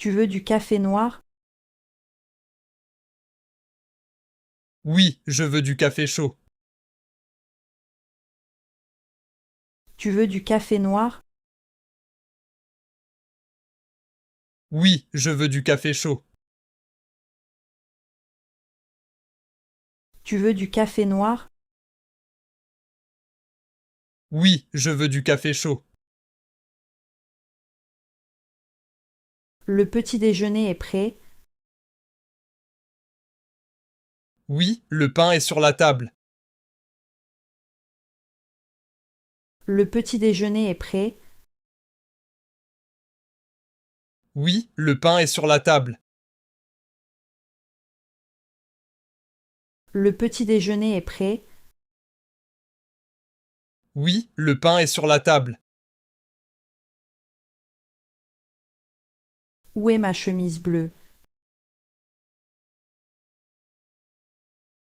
Tu veux du café noir? Oui, je veux du café chaud. Tu veux du café noir? Oui, je veux du café chaud. Tu veux du café noir? Oui, je veux du café chaud. Le petit déjeuner est prêt. Oui, le pain est sur la table. Le petit déjeuner est prêt. Oui, le pain est sur la table. Le petit déjeuner est prêt. Oui, le pain est sur la table. Où est ma chemise bleue?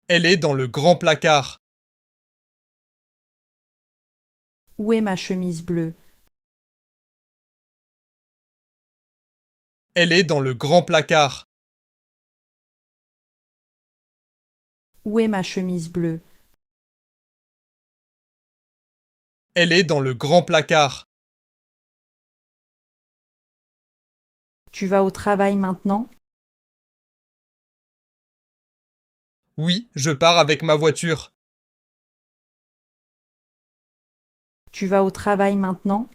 Elle est dans le grand placard. Où est ma chemise bleue? Elle est dans le grand placard. Où est ma chemise bleue? Elle est dans le grand placard. Tu vas au travail maintenant? Oui, je pars avec ma voiture. Tu vas au travail maintenant?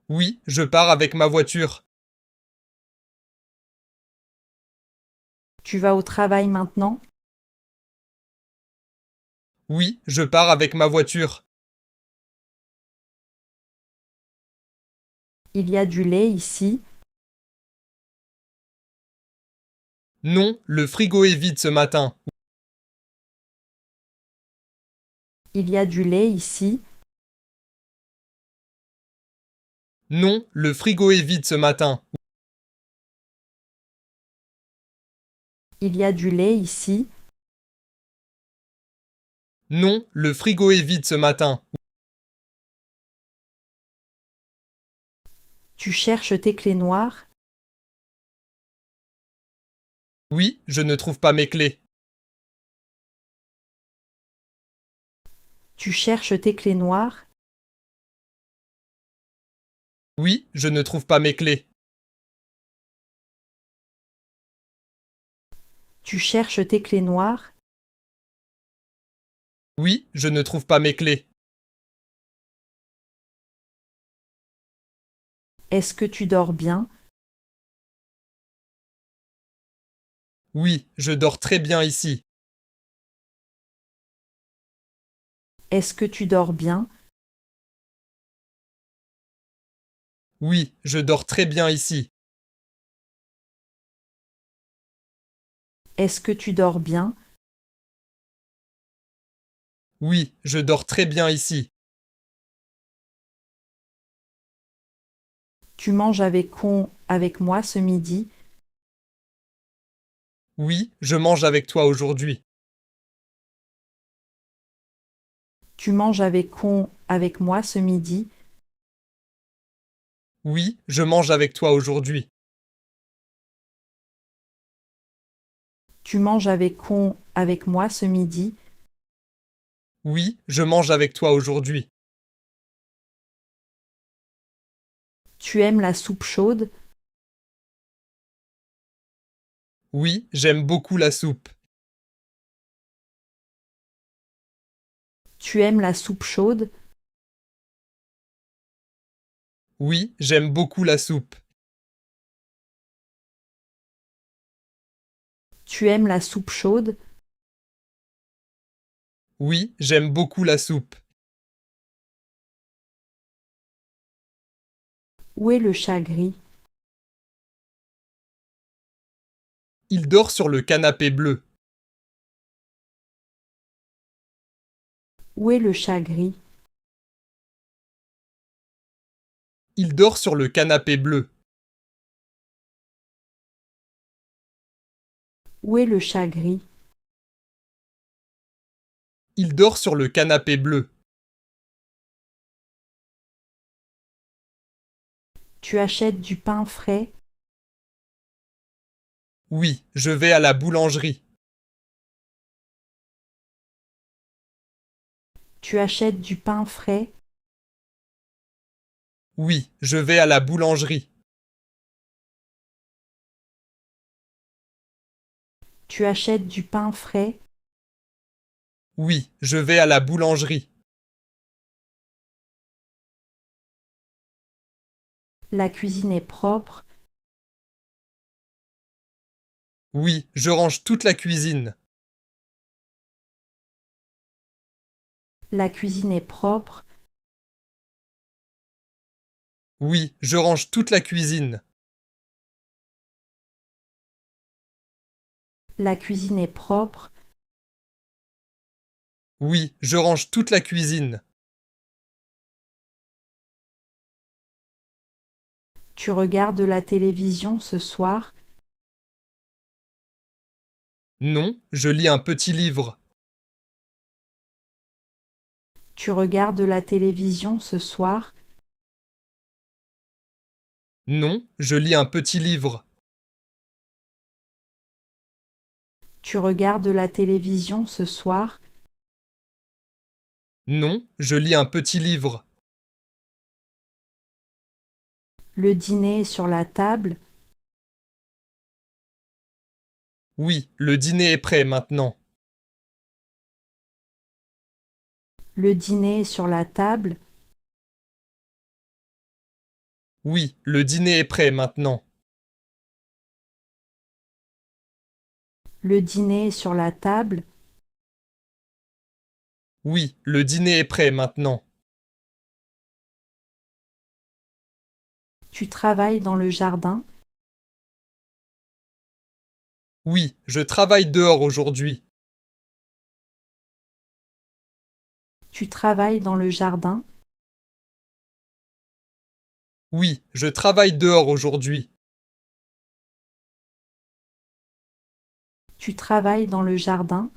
Oui, je pars avec ma voiture. Tu vas au travail maintenant? Oui, je pars avec ma voiture. Il y a du lait ici. Non, le frigo est vide ce matin. Il y a du lait ici. Non, le frigo est vide ce matin. Il y a du lait ici. Non, le frigo est vide ce matin. Tu cherches tes clés noires. Oui, je ne trouve pas mes clés. Tu cherches tes clés noires. Oui, je ne trouve pas mes clés. Tu cherches tes clés noires. Oui, je ne trouve pas mes clés. Est-ce que tu dors bien? Oui, je dors très bien ici. Est-ce que tu dors bien? Oui, je dors très bien ici. Est-ce que tu dors bien? Oui, je dors très bien ici. Tu manges avec moi ce midi? Oui, je mange avec toi aujourd'hui. Tu manges avec moi ce midi? Oui, je mange avec toi aujourd'hui. Tu manges avec moi ce midi? Oui, je mange avec toi aujourd'hui. Tu aimes la soupe chaude? Oui, j'aime beaucoup la soupe. Tu aimes la soupe chaude? Oui, j'aime beaucoup la soupe. Tu aimes la soupe chaude? Oui, j'aime beaucoup la soupe. Où est le chat gris? Il dort sur le canapé bleu. Où est le chat gris? Il dort sur le canapé bleu. Où est le chat gris? Il dort sur le canapé bleu. Tu achètes du pain frais? Oui, je vais à la boulangerie. Tu achètes du pain frais? Oui, je vais à la boulangerie. Tu achètes du pain frais? Oui, je vais à la boulangerie. La cuisine est propre? Oui, je range toute la cuisine. La cuisine est propre? Oui, je range toute la cuisine. La cuisine est propre? Oui, je range toute la cuisine. Tu regardes la télévision ce soir? Non, je lis un petit livre. Tu regardes la télévision ce soir? Non, je lis un petit livre. Tu regardes la télévision ce soir? Non, je lis un petit livre. Le dîner est sur la table? Oui, le dîner est prêt maintenant. Le dîner est sur la table? Oui, le dîner est prêt maintenant. Le dîner est sur la table? Oui, le dîner est prêt maintenant. Tu travailles dans le jardin? Oui, je travaille dehors aujourd'hui. Tu travailles dans le jardin? Oui, je travaille dehors aujourd'hui. Tu travailles dans le jardin?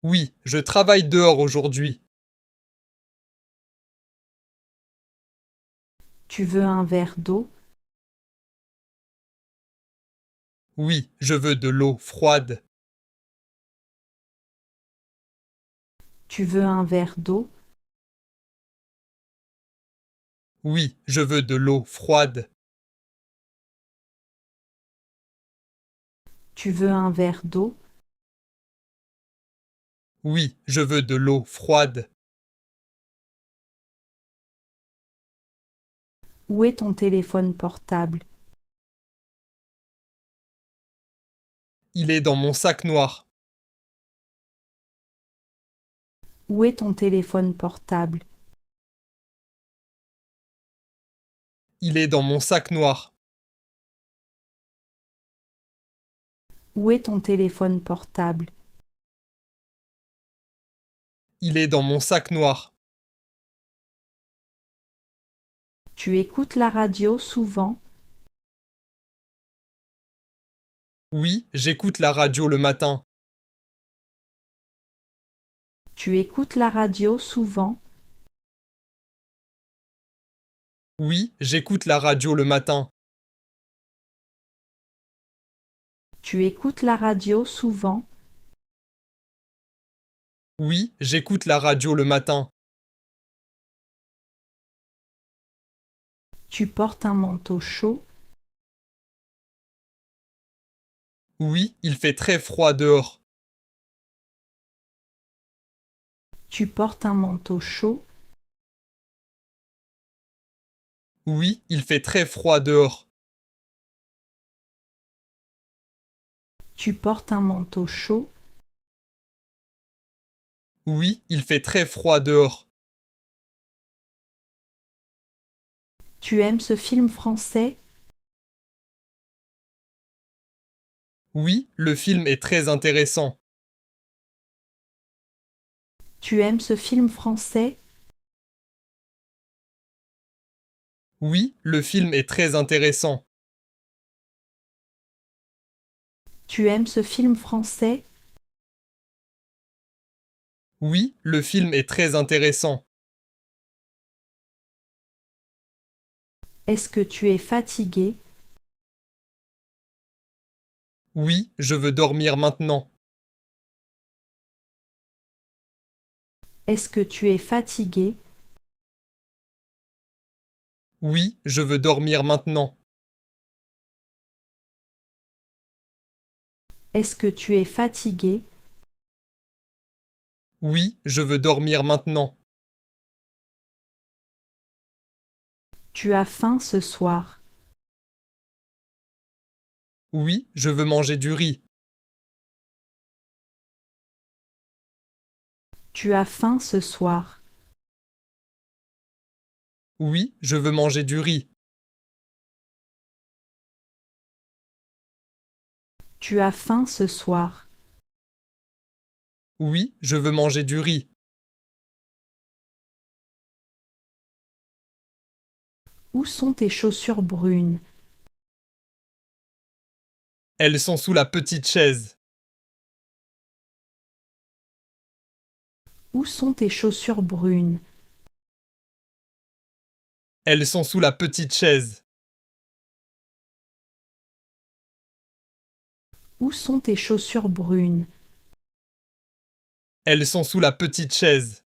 Oui, je travaille dehors aujourd'hui. Tu veux un verre d'eau? Oui, je veux de l'eau froide. Tu veux un verre d'eau? Oui, je veux de l'eau froide. Tu veux un verre d'eau? Oui, je veux de l'eau froide. Où est ton téléphone portable? Il est dans mon sac noir. Où est ton téléphone portable? Il est dans mon sac noir. Où est ton téléphone portable? Il est dans mon sac noir. Tu écoutes la radio souvent? Oui, j'écoute la radio le matin. Tu écoutes la radio souvent? Oui, j'écoute la radio le matin. Tu écoutes la radio souvent? Oui, j'écoute la radio le matin. Tu portes un manteau chaud? Oui, il fait très froid dehors. Tu portes un manteau chaud? Oui, il fait très froid dehors. Tu portes un manteau chaud? Oui, il fait très froid dehors. Tu aimes ce film français? Oui, le film est très intéressant. Tu aimes ce film français? Oui, le film est très intéressant. Tu aimes ce film français? Oui, le film est très intéressant. Est-ce que tu es fatigué? Oui, je veux dormir maintenant. Est-ce que tu es fatigué? Oui, je veux dormir maintenant. Est-ce que tu es fatigué? Oui, je veux dormir maintenant. Tu as faim ce soir? Oui, je veux manger du riz. Tu as faim ce soir? Oui, je veux manger du riz. Tu as faim ce soir? Oui, je veux manger du riz. Où sont tes chaussures brunes? Elles sont sous la petite chaise. Où sont tes chaussures brunes? Elles sont sous la petite chaise. Où sont tes chaussures brunes? Elles sont sous la petite chaise.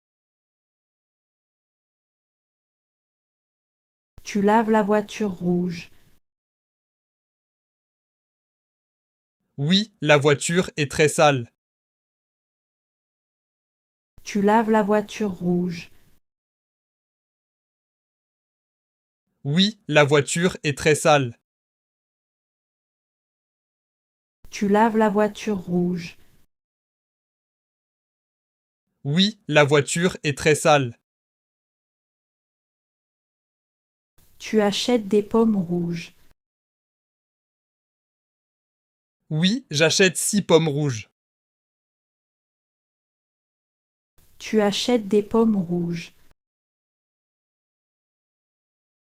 Tu laves la voiture rouge. Oui, la voiture est très sale. Tu laves la voiture rouge. Oui, la voiture est très sale. Tu laves la voiture rouge. Oui, la voiture est très sale. Tu achètes des pommes rouges. Oui, j'achète 6 pommes rouges. Tu achètes des pommes rouges.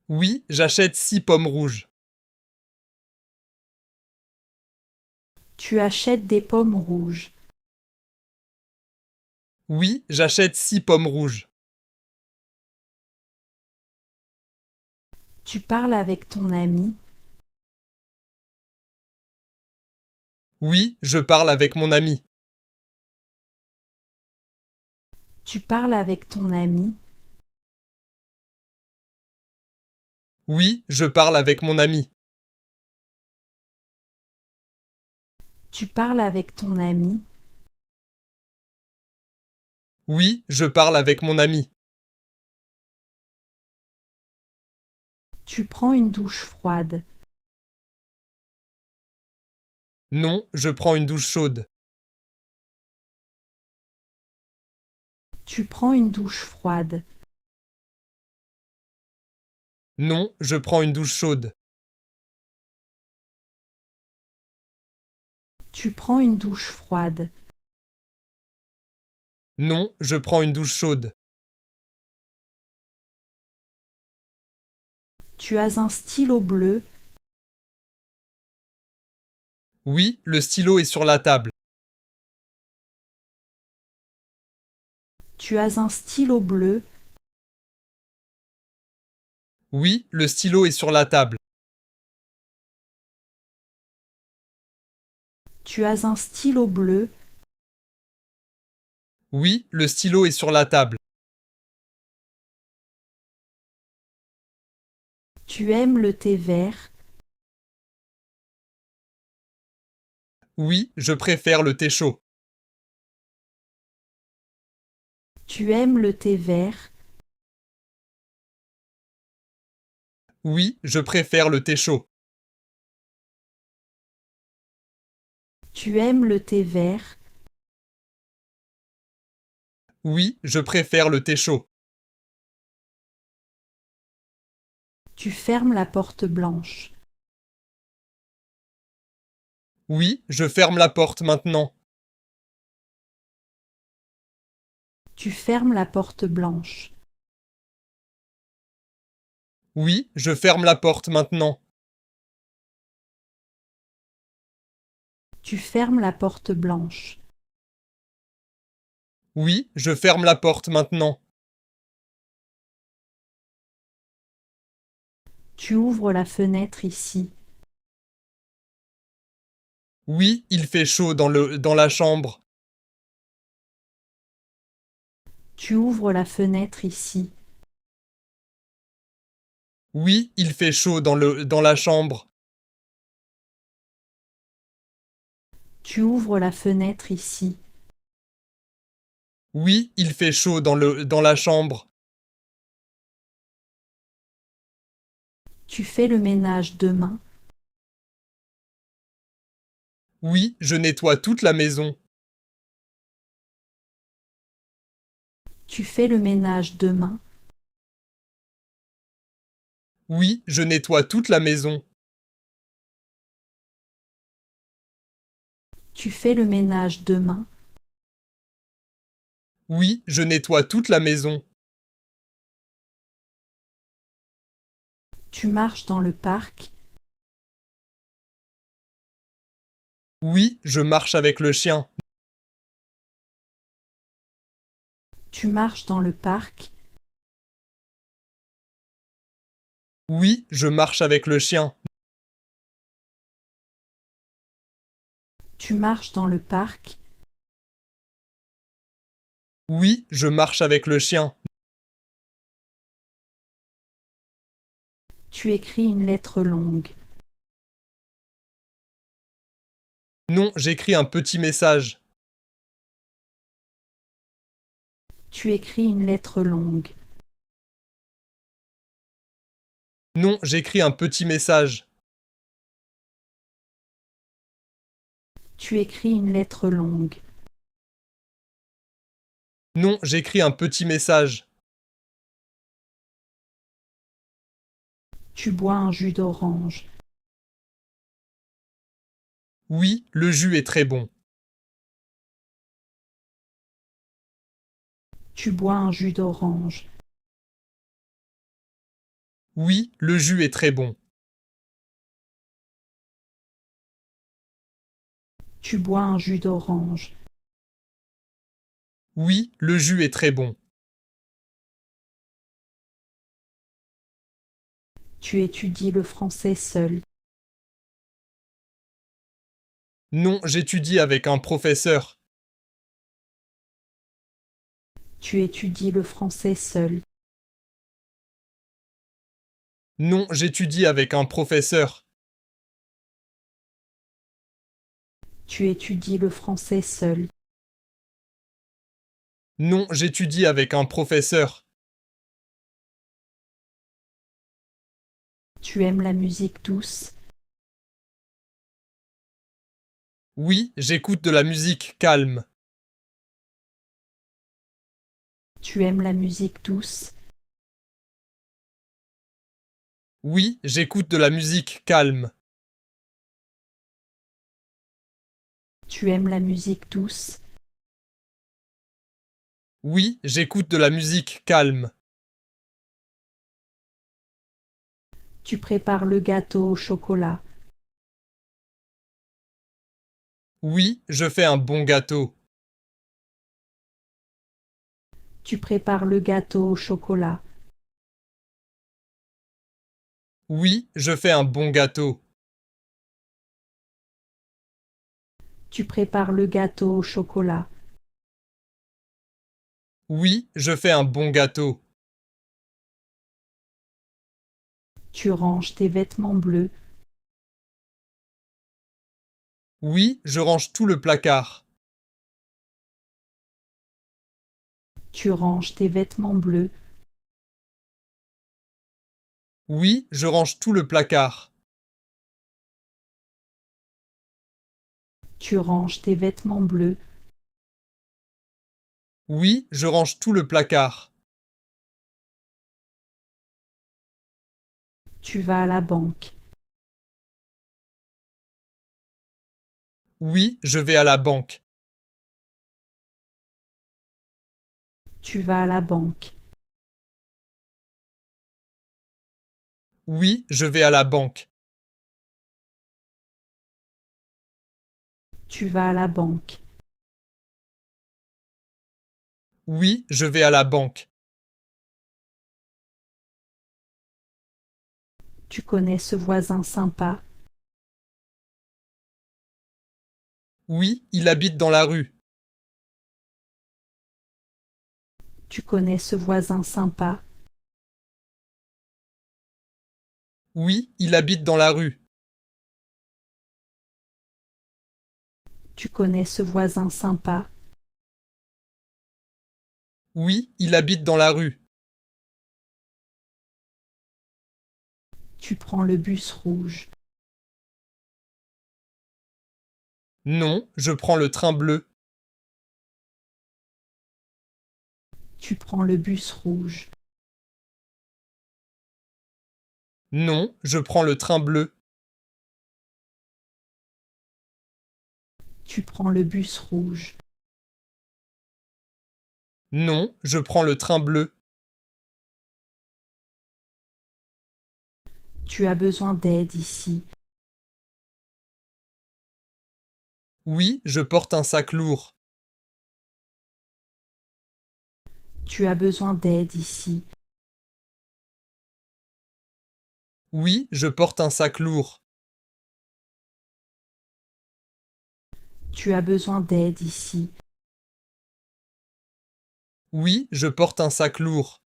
Oui, j'achète 6 pommes rouges. Tu achètes des pommes rouges. Oui, j'achète 6 pommes rouges. Tu parles avec ton ami. Oui, je parle avec mon ami. Tu parles avec ton ami. Oui, je parle avec mon ami. Tu parles avec ton ami. Oui, je parle avec mon ami. Tu prends une douche froide. Non, je prends une douche chaude. Tu prends une douche froide. Non, je prends une douche chaude. Tu prends une douche froide. Non, je prends une douche chaude. Tu as un stylo bleu. Oui, le stylo est sur la table. Tu as un stylo bleu. Oui, le stylo est sur la table. Tu as un stylo bleu. Oui, le stylo est sur la table. Tu aimes le thé vert. Oui, je préfère le thé chaud. Tu aimes le thé vert. Oui, je préfère le thé chaud. Tu aimes le thé vert. Oui, je préfère le thé chaud. Tu fermes la porte blanche. Oui, je ferme la porte maintenant. Tu fermes la porte blanche. Oui, je ferme la porte maintenant. Tu fermes la porte blanche. Oui, je ferme la porte maintenant. Tu ouvres la fenêtre ici. Oui, il fait chaud dans la chambre. Tu ouvres la fenêtre ici. Oui, il fait chaud dans la chambre. Tu ouvres la fenêtre ici. Oui, il fait chaud dans la chambre. Tu fais le ménage demain. Oui, je nettoie toute la maison. Tu fais le ménage demain. Oui, je nettoie toute la maison. Tu fais le ménage demain. Oui, je nettoie toute la maison. Tu marches dans le parc. Oui, je marche avec le chien. Tu marches dans le parc. Oui, je marche avec le chien. Tu marches dans le parc. Oui, je marche avec le chien. Tu écris une lettre longue. Non, j'écris un petit message. Tu écris une lettre longue. Non, j'écris un petit message. Tu écris une lettre longue. Non, j'écris un petit message. Tu bois un jus d'orange. Oui, le jus est très bon. Tu bois un jus d'orange. Oui, le jus est très bon. Tu bois un jus d'orange. Oui, le jus est très bon. Tu étudies le français seul. Non, j'étudie avec un professeur. Tu étudies le français seul. Non, j'étudie avec un professeur. Tu étudies le français seul. Non, j'étudie avec un professeur. Tu aimes la musique douce. Oui, j'écoute de la musique calme. Tu aimes la musique douce. Oui, j'écoute de la musique calme. Tu aimes la musique douce. Oui, j'écoute de la musique calme. Tu prépares le gâteau au chocolat. Oui, je fais un bon gâteau. Tu prépares le gâteau au chocolat. Oui, je fais un bon gâteau. Tu prépares le gâteau au chocolat. Oui, je fais un bon gâteau. Tu ranges tes vêtements bleus. Oui, je range tout le placard. Tu ranges tes vêtements bleus. Oui, je range tout le placard. Tu ranges tes vêtements bleus. Oui, je range tout le placard. Tu vas à la banque. Oui, je vais à la banque. Tu vas à la banque. Oui, je vais à la banque. Tu vas à la banque. Oui, je vais à la banque. Tu connais ce voisin sympa? Oui, il habite dans la rue. Tu connais ce voisin sympa? Oui, il habite dans la rue. Tu connais ce voisin sympa? Oui, il habite dans la rue. Tu prends le bus rouge. Non, je prends le train bleu. Tu prends le bus rouge. Non, je prends le train bleu. Tu prends le bus rouge. Non, je prends le train bleu. Tu as besoin d'aide ici. Oui, je porte un sac lourd. Tu as besoin d'aide ici. Oui, je porte un sac lourd. Tu as besoin d'aide ici. Oui, je porte un sac lourd.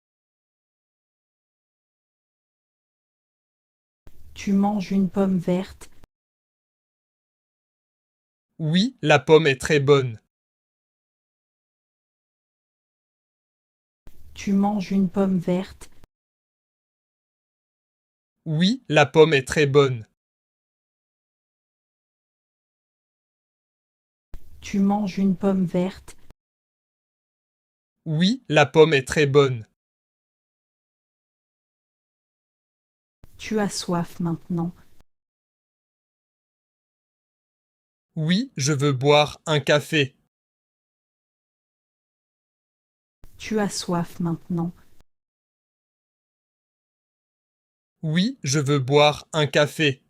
Tu manges une pomme verte. Oui, la pomme est très bonne. Tu manges une pomme verte. Oui, la pomme est très bonne. Tu manges une pomme verte. Oui, la pomme est très bonne. Tu as soif maintenant. Oui, je veux boire un café. Tu as soif maintenant. Oui, je veux boire un café.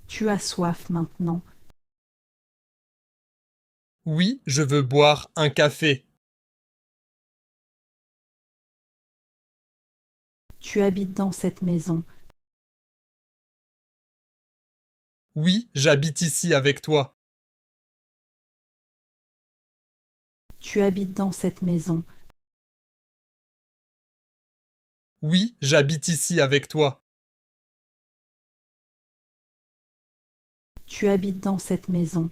Tu as soif maintenant. Oui, je veux boire un café. Tu habites dans cette maison. Oui, j'habite ici avec toi. Tu habites dans cette maison. Oui, j'habite ici avec toi. Tu habites dans cette maison.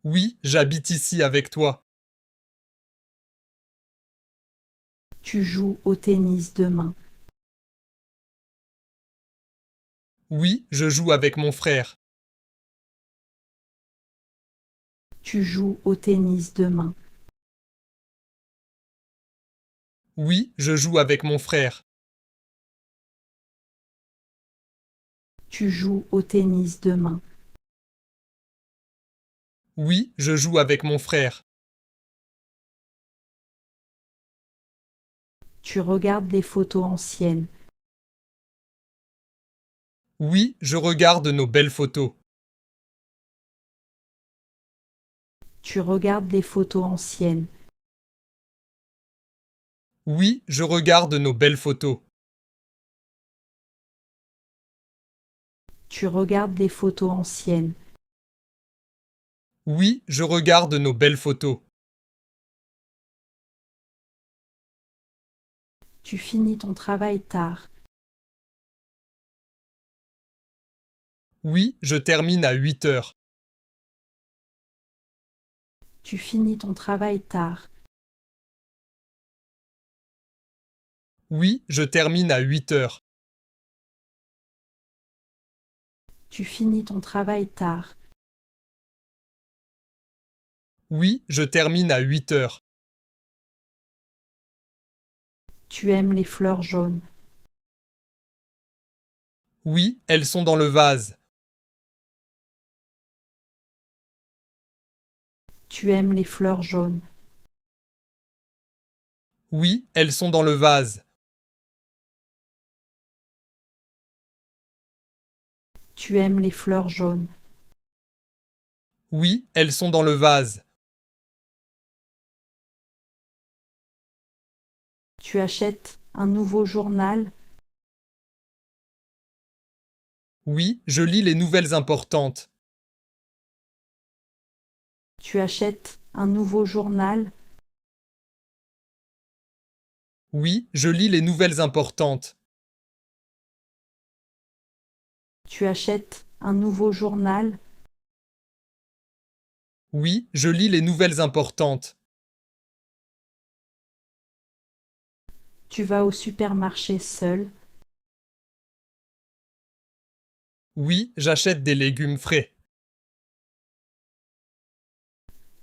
Oui, j'habite ici avec toi. Tu joues au tennis demain. Oui, je joue avec mon frère. Tu joues au tennis demain. Oui, je joue avec mon frère. Tu joues au tennis demain. Oui, je joue avec mon frère. Tu regardes les photos anciennes. Oui, je regarde nos belles photos. Tu regardes les photos anciennes. Oui, je regarde nos belles photos. Tu regardes les photos anciennes. Oui, je regarde nos belles photos. Tu finis ton travail tard. Oui, je termine à 8 heures. Tu finis ton travail tard. Oui, je termine à 8 heures. Tu finis ton travail tard. Oui, je termine à 8 heures. Tu aimes les fleurs jaunes. Oui, elles sont dans le vase. Tu aimes les fleurs jaunes. Oui, elles sont dans le vase. Tu aimes les fleurs jaunes. Oui, elles sont dans le vase. Tu achètes un nouveau journal. Oui, je lis les nouvelles importantes. Tu achètes un nouveau journal. Oui, je lis les nouvelles importantes. Tu achètes un nouveau journal. Oui, je lis les nouvelles importantes. Tu vas au supermarché seul. Oui, j'achète des légumes frais.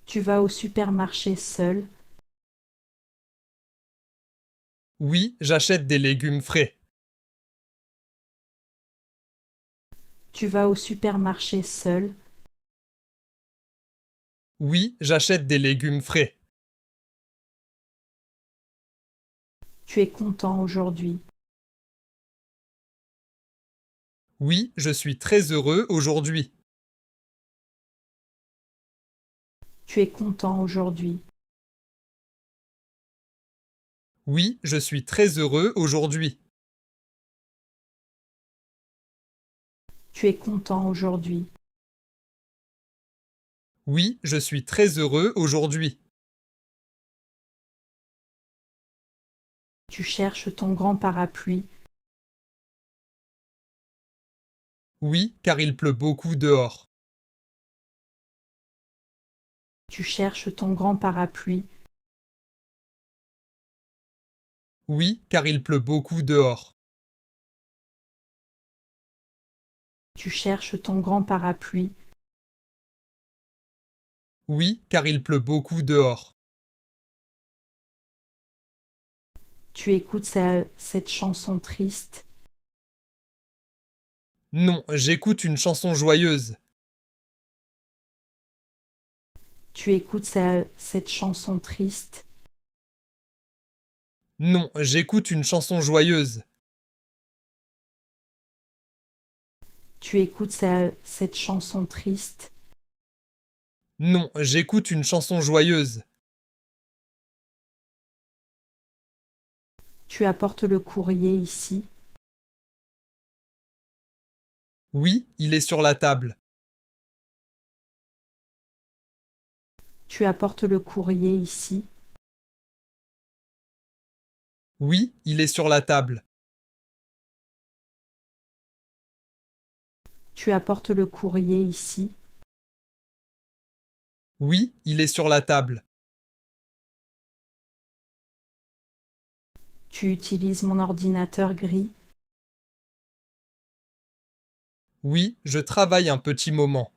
Tu vas au supermarché seul. Oui, j'achète des légumes frais. Tu vas au supermarché seul. Oui, j'achète des légumes frais. Tu es content aujourd'hui. Oui, je suis très heureux aujourd'hui. Tu es content aujourd'hui. Oui, je suis très heureux aujourd'hui. Tu es content aujourd'hui. Oui, je suis très heureux aujourd'hui. Tu cherches ton grand parapluie. Oui, car il pleut beaucoup dehors. Tu cherches ton grand parapluie. Oui, car il pleut beaucoup dehors. Tu cherches ton grand parapluie. Oui, car il pleut beaucoup dehors. Tu écoutes cette chanson triste. Non, j'écoute une chanson joyeuse. Tu écoutes cette chanson triste. Non, j'écoute une chanson joyeuse. Tu écoutes cette chanson triste. Non, j'écoute une chanson joyeuse. Tu apportes le courrier ici. Oui, il est sur la table. Tu apportes le courrier ici. Oui, il est sur la table. Tu apportes le courrier ici. Oui, il est sur la table. Tu utilises mon ordinateur gris. Oui, je travaille un petit moment.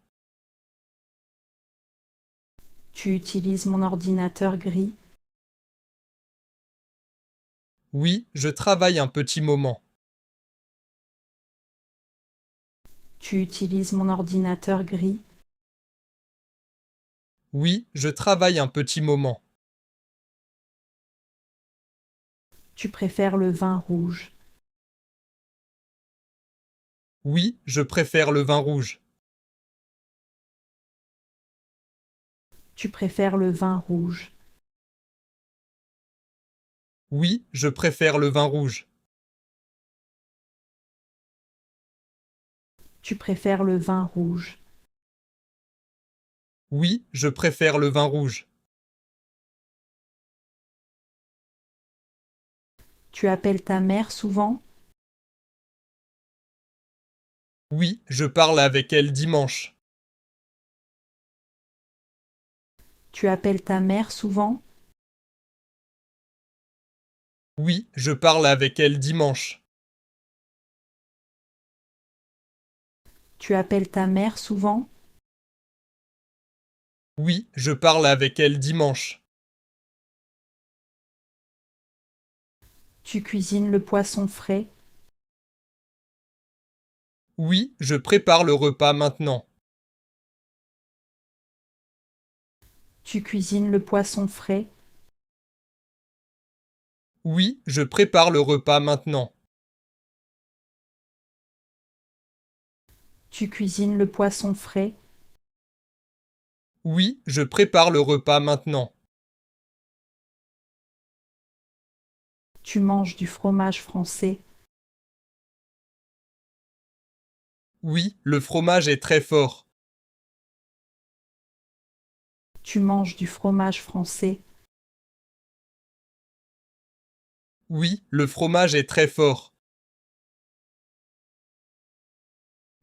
Tu utilises mon ordinateur gris. Oui, je travaille un petit moment. Tu utilises mon ordinateur gris. Oui, je travaille un petit moment. Tu préfères le vin rouge. Oui, je préfère le vin rouge. Tu préfères le vin rouge. Oui, je préfère le vin rouge. Tu préfères le vin rouge. Oui, je préfère le vin rouge. Tu appelles ta mère souvent. Oui, je parle avec elle dimanche. Tu appelles ta mère souvent. Oui, je parle avec elle dimanche. Tu appelles ta mère souvent. Oui, je parle avec elle dimanche. Tu cuisines le poisson frais. Oui, je prépare le repas maintenant. Tu cuisines le poisson frais. Oui, je prépare le repas maintenant. Tu cuisines le poisson frais. Oui, je prépare le repas maintenant. Tu manges du fromage français. Oui, le fromage est très fort. Tu manges du fromage français. Oui, le fromage est très fort.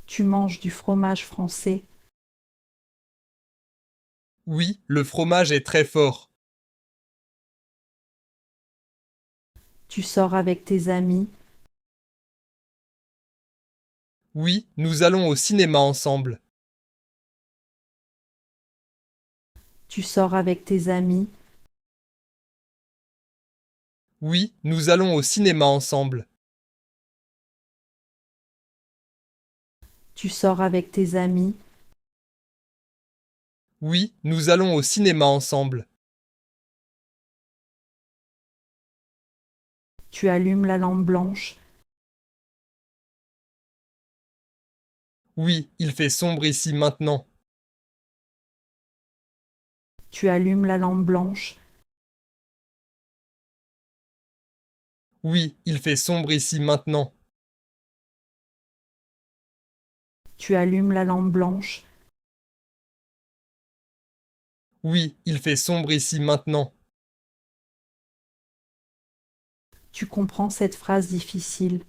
Tu manges du fromage français. Oui, le fromage est très fort. Tu sors avec tes amis. Oui, nous allons au cinéma ensemble. Tu sors avec tes amis. Oui, nous allons au cinéma ensemble. Tu sors avec tes amis. Oui, nous allons au cinéma ensemble. Tu allumes la lampe blanche. Oui, il fait sombre ici maintenant. Tu allumes la lampe blanche. Oui, il fait sombre ici maintenant. Tu allumes la lampe blanche. Oui, il fait sombre ici maintenant. Tu comprends cette phrase difficile.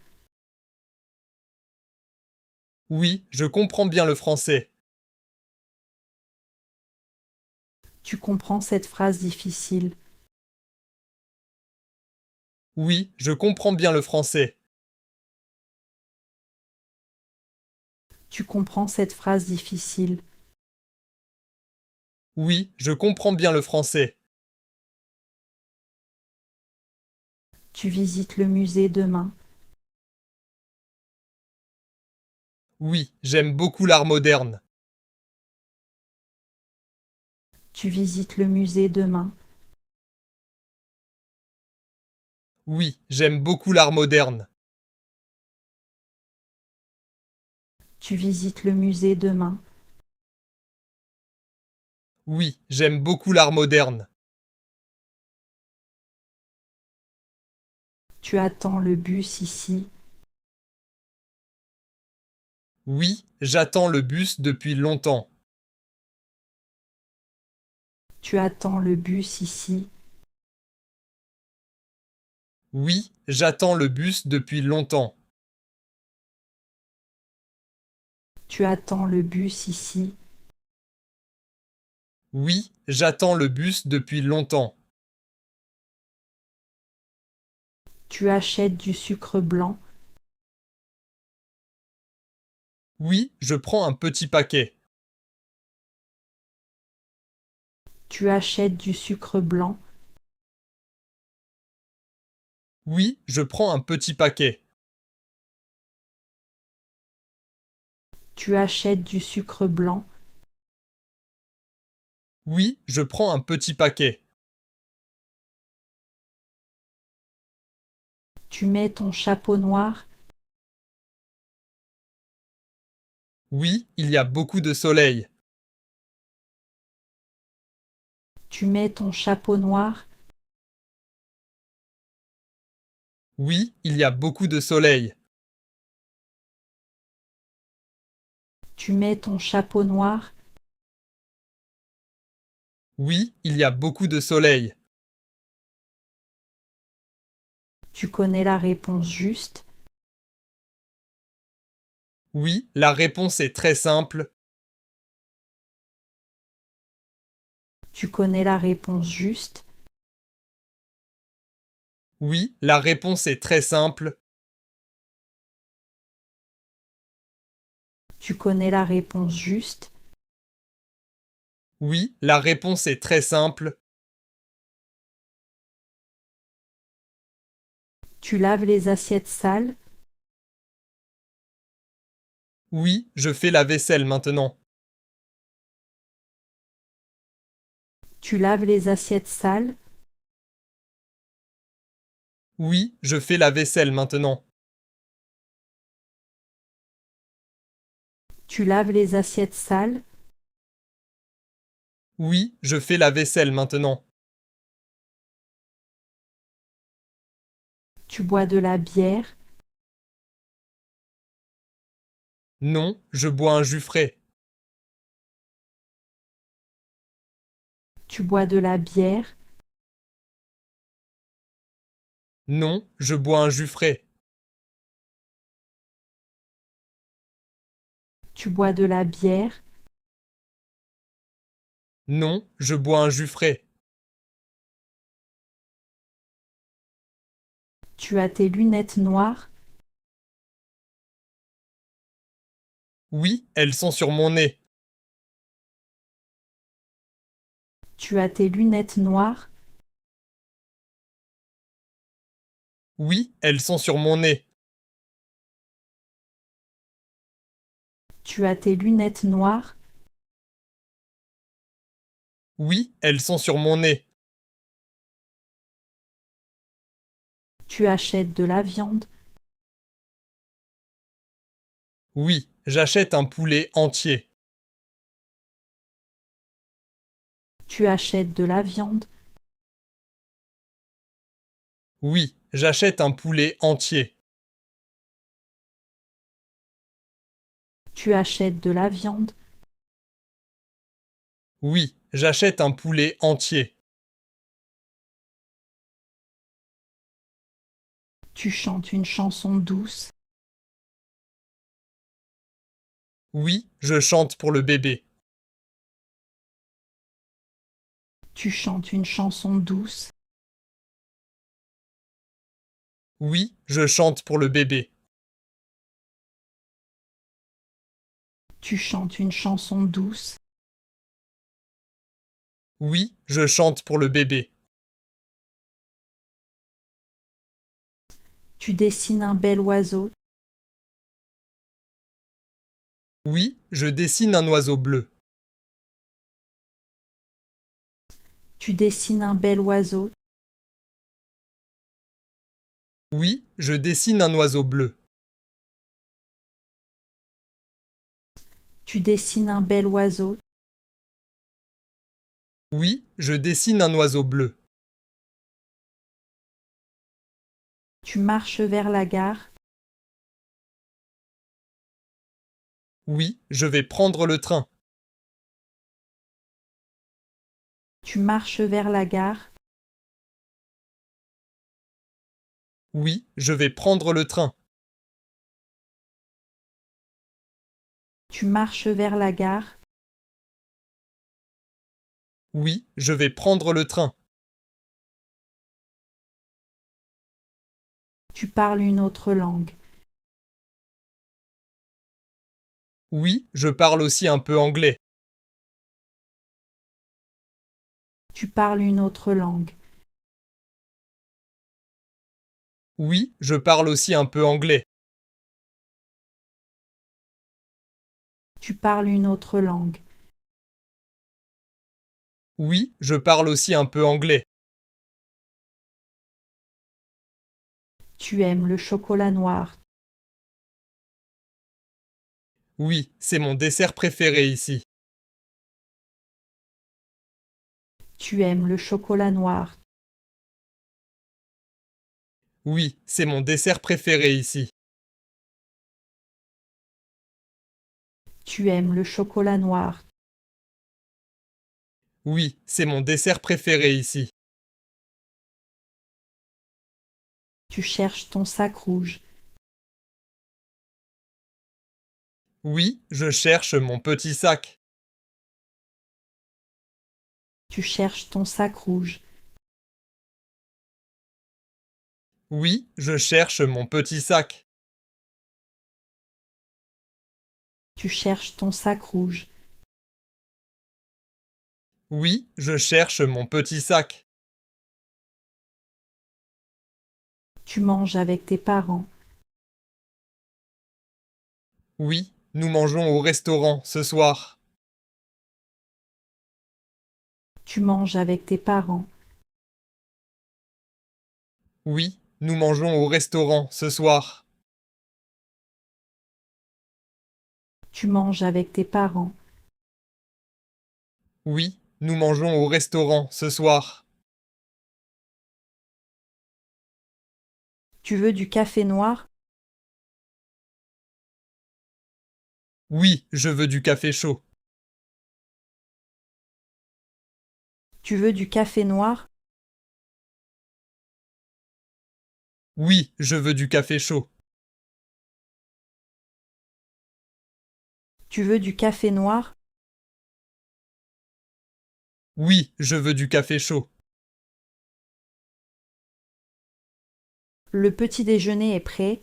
Oui, je comprends bien le français. Tu comprends cette phrase difficile. Oui, je comprends bien le français. Tu comprends cette phrase difficile. Oui, je comprends bien le français. Tu visites le musée demain. Oui, j'aime beaucoup l'art moderne. Tu visites le musée demain. Oui, j'aime beaucoup l'art moderne. Tu visites le musée demain. Oui, j'aime beaucoup l'art moderne. Tu attends le bus ici. Oui, j'attends le bus depuis longtemps. Tu attends le bus ici. Oui, j'attends le bus depuis longtemps. Tu attends le bus ici. Oui, j'attends le bus depuis longtemps. Tu achètes du sucre blanc. Oui, je prends un petit paquet. Tu achètes du sucre blanc. Oui, je prends un petit paquet. Tu achètes du sucre blanc. Oui, je prends un petit paquet. Tu mets ton chapeau noir. Oui, il y a beaucoup de soleil. Tu mets ton chapeau noir. Oui, il y a beaucoup de soleil. Tu mets ton chapeau noir. Oui, il y a beaucoup de soleil. Tu connais la réponse juste. Oui, la réponse est très simple. Tu connais la réponse juste. Oui, la réponse est très simple. Tu connais la réponse juste. Oui, la réponse est très simple. Tu laves les assiettes sales. Oui, je fais la vaisselle maintenant. Tu laves les assiettes sales. Oui, je fais la vaisselle maintenant. Tu laves les assiettes sales. Oui, je fais la vaisselle maintenant. Tu bois de la bière? Non, je bois un jus frais. Tu bois de la bière? Non, je bois un jus frais. Tu bois de la bière? Non, je bois un jus frais. Tu as tes lunettes noires? Oui, elles sont sur mon nez. Tu as tes lunettes noires? Oui, elles sont sur mon nez. Tu as tes lunettes noires? Oui, elles sont sur mon nez. Tu achètes de la viande? Oui, j'achète un poulet entier. Tu achètes de la viande? Oui, j'achète un poulet entier. Tu achètes de la viande? Oui, j'achète un poulet entier. Tu chantes une chanson douce? Oui, je chante pour le bébé. Tu chantes une chanson douce? Oui, je chante pour le bébé. Tu chantes une chanson douce? Oui, je chante pour le bébé. Tu dessines un bel oiseau? Oui, je dessine un oiseau bleu. Tu dessines un bel oiseau? Oui, je dessine un oiseau bleu. Tu dessines un bel oiseau? Oui, je dessine un oiseau bleu. Tu marches vers la gare? Oui, je vais prendre le train. Tu marches vers la gare? Oui, je vais prendre le train. Tu marches vers la gare? Oui, je vais prendre le train. Tu parles une autre langue? Oui, je parle aussi un peu anglais. Tu parles une autre langue? Oui, je parle aussi un peu anglais. Tu parles une autre langue? Oui, je parle aussi un peu anglais. Tu aimes le chocolat noir? Oui, c'est mon dessert préféré ici. Tu aimes le chocolat noir? Oui, c'est mon dessert préféré ici. Tu aimes le chocolat noir? Oui, c'est mon dessert préféré ici. Tu cherches ton sac rouge? Oui, je cherche mon petit sac. Tu cherches ton sac rouge? Oui, je cherche mon petit sac. Tu cherches ton sac rouge? Oui, je cherche mon petit sac. Tu manges avec tes parents? Oui, nous mangeons au restaurant ce soir. Tu manges avec tes parents? Oui, nous mangeons au restaurant ce soir. Tu manges avec tes parents? Oui, nous mangeons au restaurant ce soir. Tu veux du café noir? Oui, je veux du café chaud. Tu veux du café noir? Oui, je veux du café chaud. Tu veux du café noir? Oui, je veux du café chaud. Le petit déjeuner est prêt.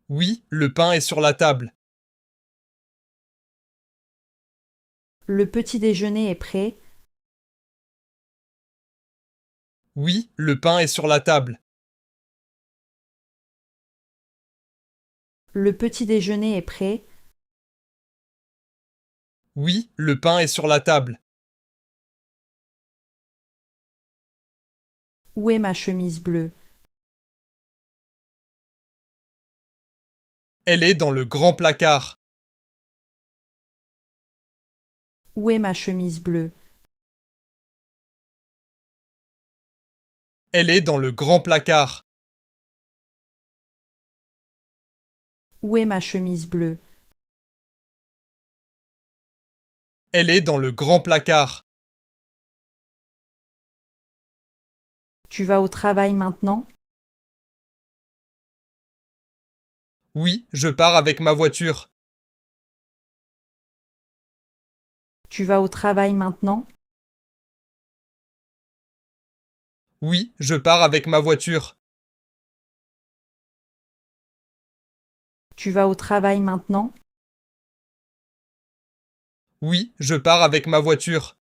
Oui, le pain est sur la table. Le petit déjeuner est prêt. Oui, le pain est sur la table. Le petit déjeuner est prêt. Oui, le pain est sur la table. Où est ma chemise bleue? Elle est dans le grand placard. Où est ma chemise bleue? Elle est dans le grand placard. Où est ma chemise bleue? Elle est dans le grand placard. Tu vas au travail maintenant? Oui, je pars avec ma voiture. Tu vas au travail maintenant? Oui, je pars avec ma voiture. Tu vas au travail maintenant? Oui, je pars avec ma voiture.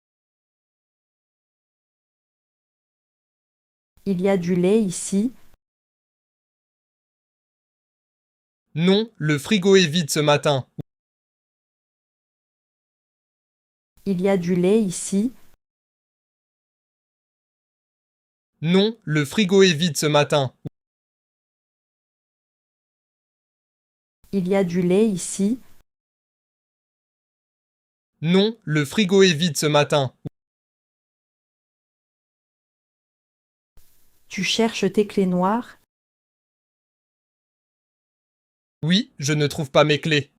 Il y a du lait ici. Non, le frigo est vide ce matin. Il y a du lait ici. Non, le frigo est vide ce matin. Il y a du lait ici. Non, le frigo est vide ce matin. Tu cherches tes clés noires. Oui, je ne trouve pas mes clés.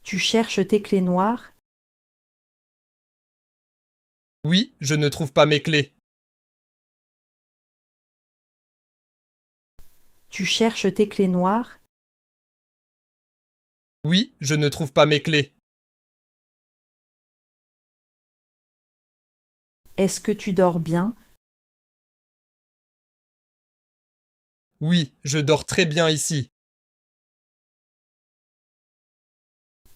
Tu cherches tes clés noires. Oui, je ne trouve pas mes clés. Tu cherches tes clés noires. Oui, je ne trouve pas mes clés. Est-ce que tu dors bien? Oui, je dors très bien ici.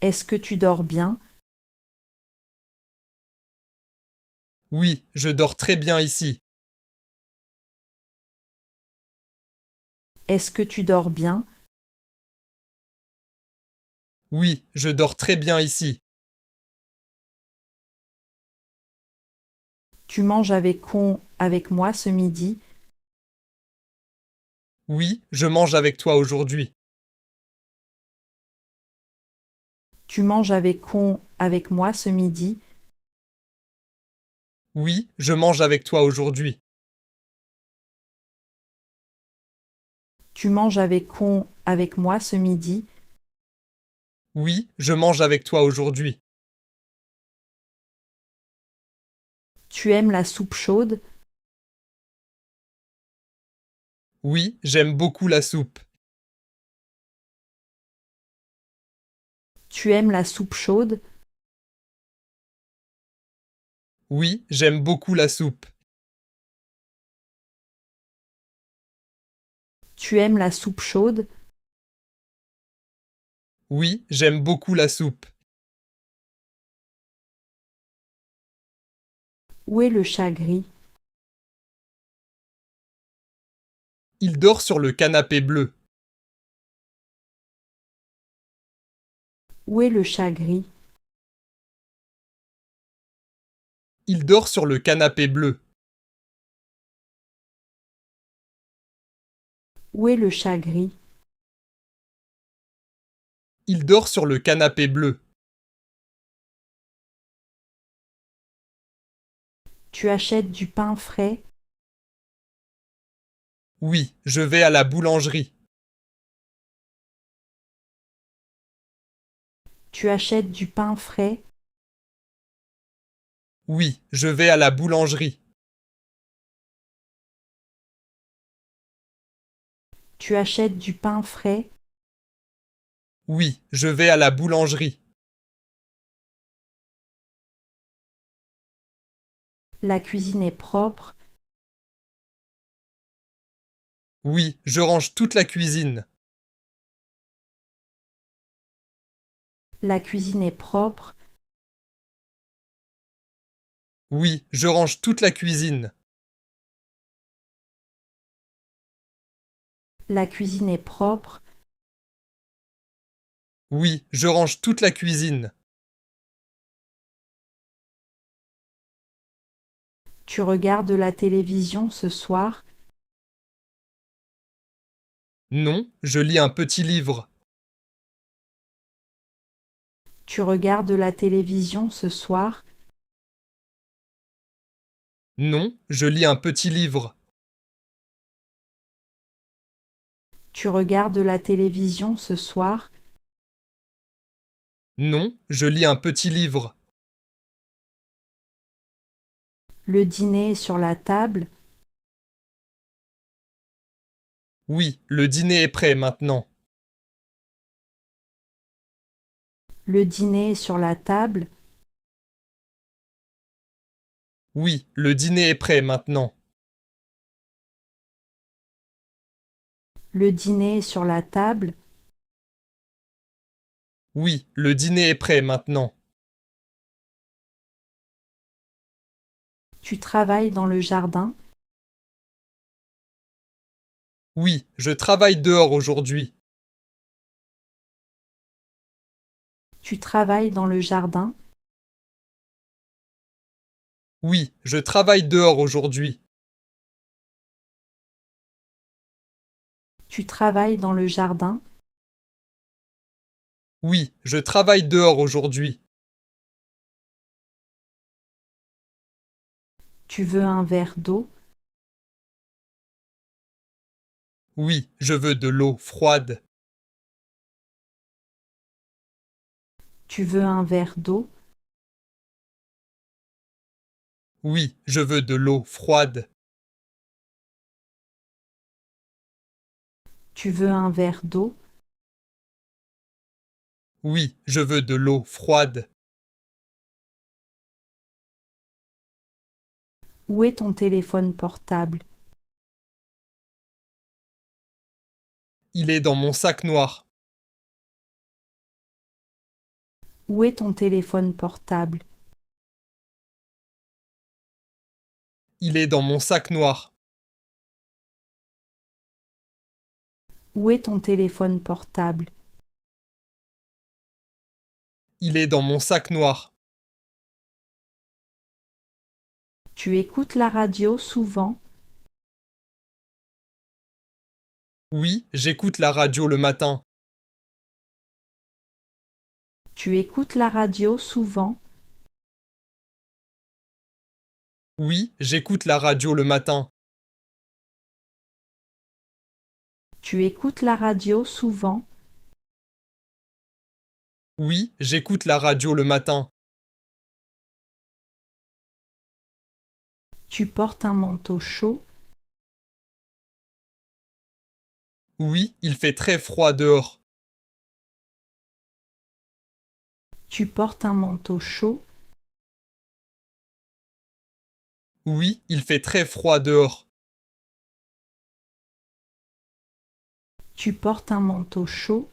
Est-ce que tu dors bien? Oui, je dors très bien ici. Est-ce que tu dors bien? Oui, je dors très bien ici. Tu manges avec moi ce midi? Oui, je mange avec toi aujourd'hui. Tu manges avec moi ce midi? Oui, je mange avec toi aujourd'hui. Tu manges avec moi ce midi? Oui, je mange avec toi aujourd'hui. Tu aimes la soupe chaude? Oui, j'aime beaucoup la soupe. Tu aimes la soupe chaude? Oui, j'aime beaucoup la soupe. Tu aimes la soupe chaude? Oui, j'aime beaucoup la soupe. Où est le chat gris? Il dort sur le canapé bleu. Où est le chat gris? Il dort sur le canapé bleu. Où est le chat gris? Il dort sur le canapé bleu. Tu achètes du pain frais? Oui, je vais à la boulangerie. Tu achètes du pain frais? Oui, je vais à la boulangerie. Tu achètes du pain frais? Oui, je vais à la boulangerie. La cuisine est propre? Oui, je range toute la cuisine. La cuisine est propre? Oui, je range toute la cuisine. La cuisine est propre? Oui, je range toute la cuisine. Tu regardes la télévision ce soir? Non, je lis un petit livre. Tu regardes la télévision ce soir? Non, je lis un petit livre. Tu regardes la télévision ce soir? Non, je lis un petit livre. Le dîner est sur la table? Oui, le dîner est prêt maintenant. Le dîner est sur la table? Oui, le dîner est prêt maintenant. Le dîner est sur la table? Oui, le dîner est prêt maintenant. Tu travailles dans le jardin? Oui, je travaille dehors aujourd'hui. Tu travailles dans le jardin? Oui, je travaille dehors aujourd'hui. Tu travailles dans le jardin? Oui, je travaille dehors aujourd'hui. Tu veux un verre d'eau? Oui, je veux de l'eau froide. Tu veux un verre d'eau? Oui, je veux de l'eau froide. Tu veux un verre d'eau? Oui, je veux de l'eau froide. Où est ton téléphone portable? Il est dans mon sac noir. Où est ton téléphone portable? Il est dans mon sac noir. Où est ton téléphone portable? Il est dans mon sac noir. Tu écoutes la radio souvent? Oui, j'écoute la radio le matin. Tu écoutes la radio souvent? Oui, j'écoute la radio le matin. Tu écoutes la radio souvent? Oui, j'écoute la radio le matin. Tu portes un manteau chaud? Oui, il fait très froid dehors. Tu portes un manteau chaud? Oui, il fait très froid dehors. Tu portes un manteau chaud?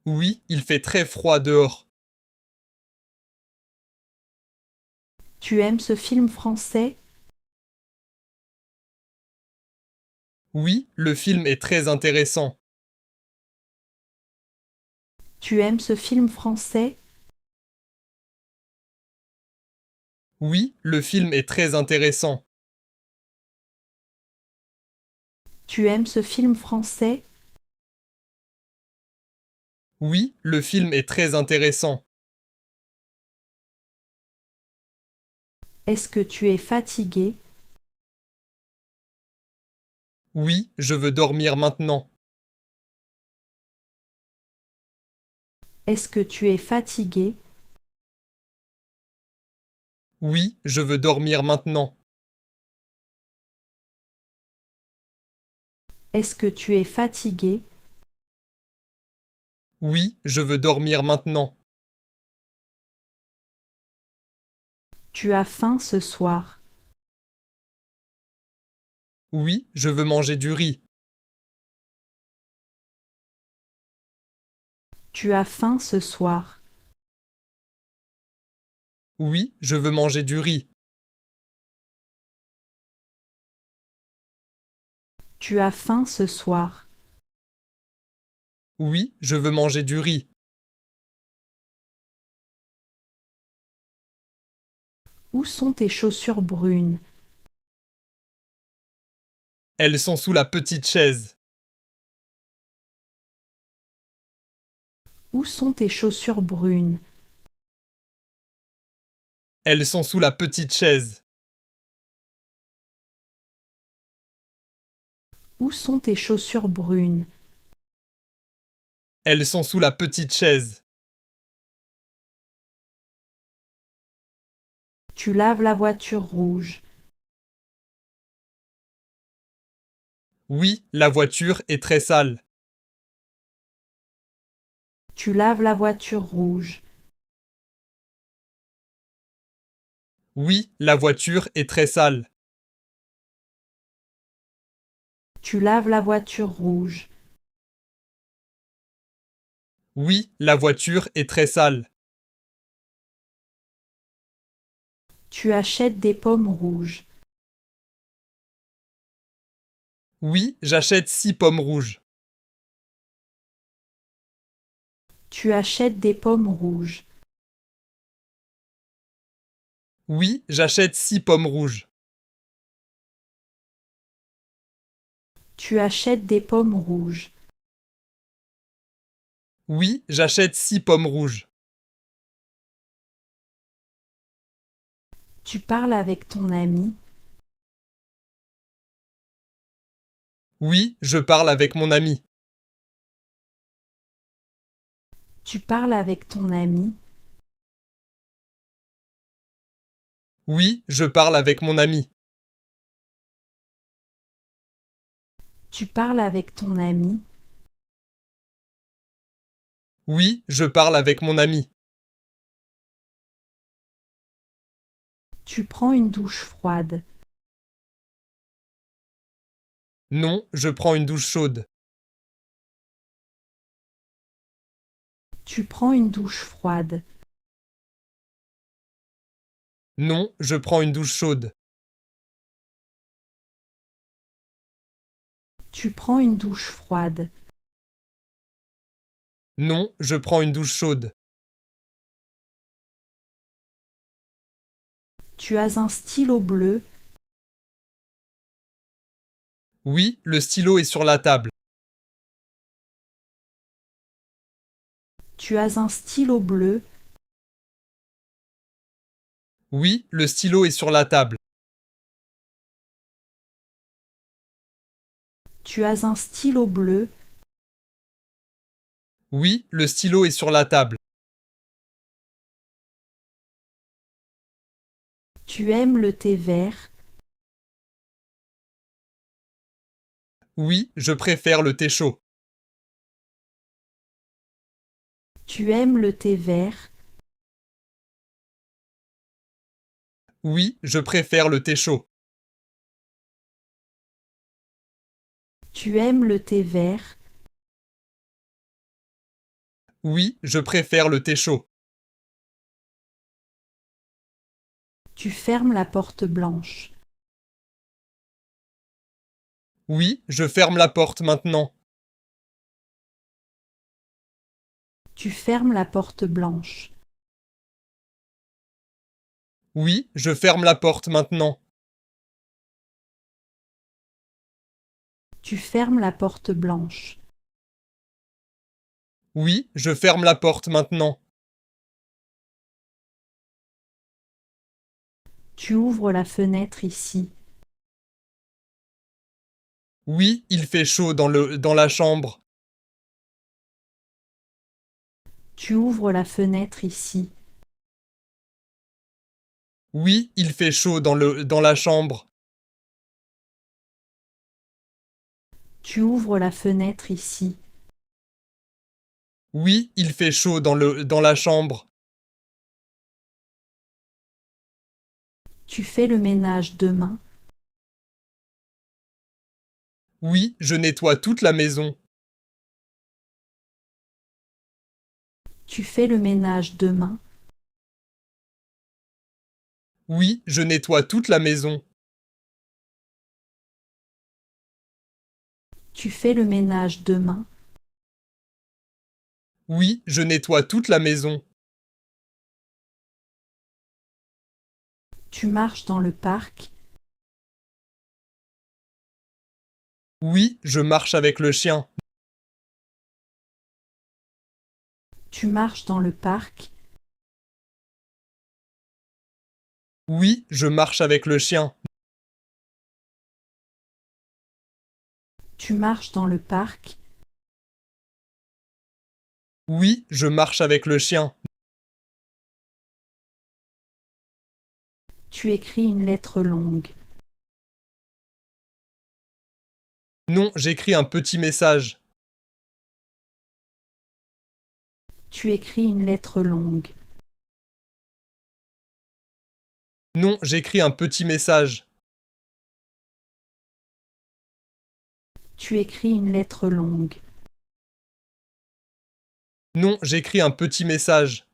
Oui, il fait très froid dehors. Tu aimes ce film français? Oui, le film est très intéressant. Tu aimes ce film français? Oui, le film est très intéressant. Tu aimes ce film français? Oui, le film est très intéressant. Est-ce que tu es fatigué? Oui, je veux dormir maintenant. Est-ce que tu es fatigué? Oui, je veux dormir maintenant. Est-ce que tu es fatigué? Oui, je veux dormir maintenant. Tu as faim ce soir? Oui, je veux manger du riz. Tu as faim ce soir? Oui, je veux manger du riz. Tu as faim ce soir? Oui, je veux manger du riz. Où sont tes chaussures brunes? Elles sont sous la petite chaise. Où sont tes chaussures brunes? Elles sont sous la petite chaise. Où sont tes chaussures brunes? Elles sont sous la petite chaise. Tu laves la voiture rouge. Oui, la voiture est très sale. Tu laves la voiture rouge. Oui, la voiture est très sale. Tu laves la voiture rouge. Oui, la voiture est très sale. Tu achètes des pommes rouges. Oui, j'achète 6 pommes rouges. Tu achètes des pommes rouges. Oui, j'achète 6 pommes rouges. Tu achètes des pommes rouges. Oui, j'achète 6 pommes rouges. Tu parles avec ton ami. Oui, je parle avec mon ami. Tu parles avec ton ami. Oui, je parle avec mon ami. Tu parles avec ton ami. Oui, je parle avec mon ami. Tu prends une douche froide. Non, je prends une douche chaude. Tu prends une douche froide. Non, je prends une douche chaude. Tu prends une douche froide. Non, je prends une douche chaude. Tu as un stylo bleu. Oui, le stylo est sur la table. Tu as un stylo bleu. Oui, le stylo est sur la table. Tu as un stylo bleu. Oui, le stylo est sur la table. Tu aimes le thé vert. Oui, je préfère le thé chaud. Tu aimes le thé vert. Oui, je préfère le thé chaud. Tu aimes le thé vert. Oui, je préfère le thé chaud. Tu fermes la porte blanche. Oui, je ferme la porte maintenant. Tu fermes la porte blanche. Oui, je ferme la porte maintenant. Tu fermes la porte blanche. Oui, je ferme la porte maintenant. Tu ouvres la fenêtre ici. Oui, il fait chaud dans la chambre. Tu ouvres la fenêtre ici. Oui, il fait chaud dans la chambre. Tu ouvres la fenêtre ici. Oui, il fait chaud dans la chambre. Tu fais le ménage demain. Oui, je nettoie toute la maison. Tu fais le ménage demain. Oui, je nettoie toute la maison. Tu fais le ménage demain. Oui, je nettoie toute la maison. Tu marches dans le parc. Oui, je marche avec le chien. Tu marches dans le parc. Oui, je marche avec le chien. Tu marches dans le parc. Oui, je marche avec le chien. Tu écris une lettre longue. Non, j'écris un petit message. Tu écris une lettre longue. Non, j'écris un petit message. Tu écris une lettre longue. Non, j'écris un petit message.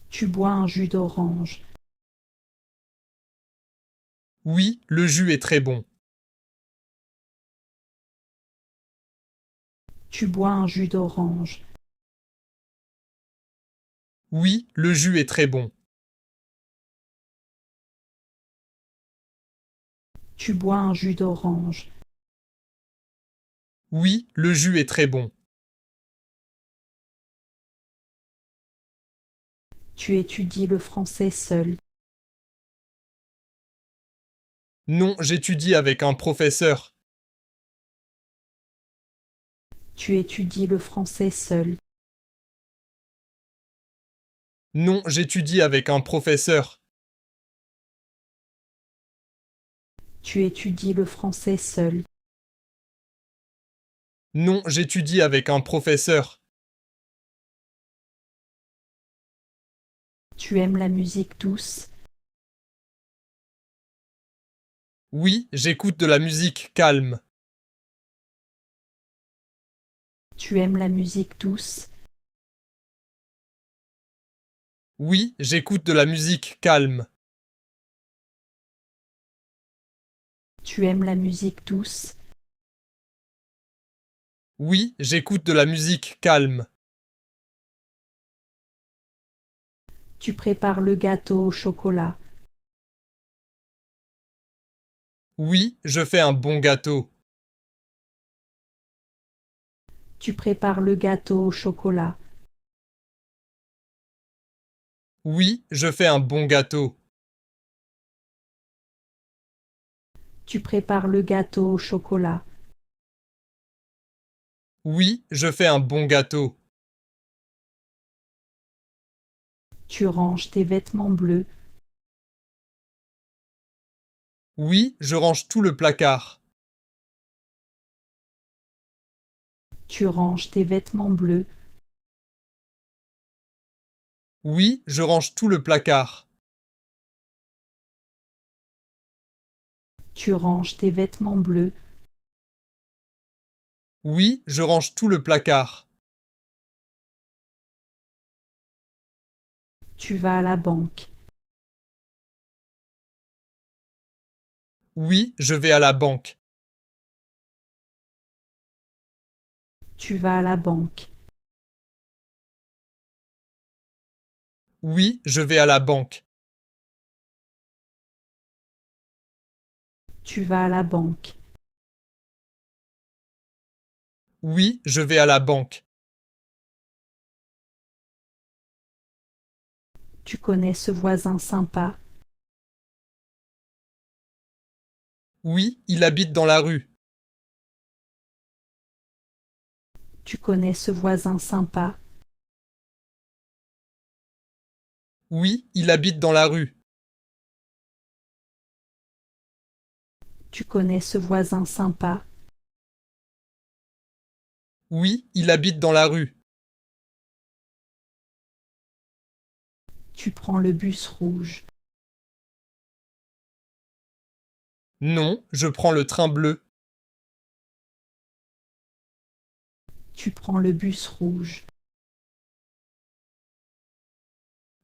Tu bois un jus d'orange. Oui, le jus est très bon. Tu bois un jus d'orange. Oui, le jus est très bon. Tu bois un jus d'orange. Oui, le jus est très bon. Tu étudies le français seul. Non, j'étudie avec un professeur. Tu étudies le français seul. Non, j'étudie avec un professeur. Tu étudies le français seul. Non, j'étudie avec un professeur. Tu aimes la musique douce. Oui, j'écoute de la musique calme. Tu aimes la musique douce. Oui, j'écoute de la musique calme. Tu aimes la musique douce. Oui, j'écoute de la musique calme. Tu prépares le gâteau au chocolat. Oui, je fais un bon gâteau. Tu prépares le gâteau au chocolat. Oui, je fais un bon gâteau. Tu prépares le gâteau au chocolat. Oui, je fais un bon gâteau. Tu ranges tes vêtements bleus. Oui, je range tout le placard. Tu ranges tes vêtements bleus. Oui, je range tout le placard. Tu ranges tes vêtements bleus. Oui, je range tout le placard. Tu vas à la banque. Oui, je vais à la banque. Tu vas à la banque. Oui, je vais à la banque. Tu vas à la banque. Oui, je vais à la banque. Tu connais ce voisin sympa? Oui, il habite dans la rue. Tu connais ce voisin sympa? Oui, il habite dans la rue. Tu connais ce voisin sympa? Oui, il habite dans la rue. Tu prends le bus rouge. Non, je prends le train bleu. Tu prends le bus rouge.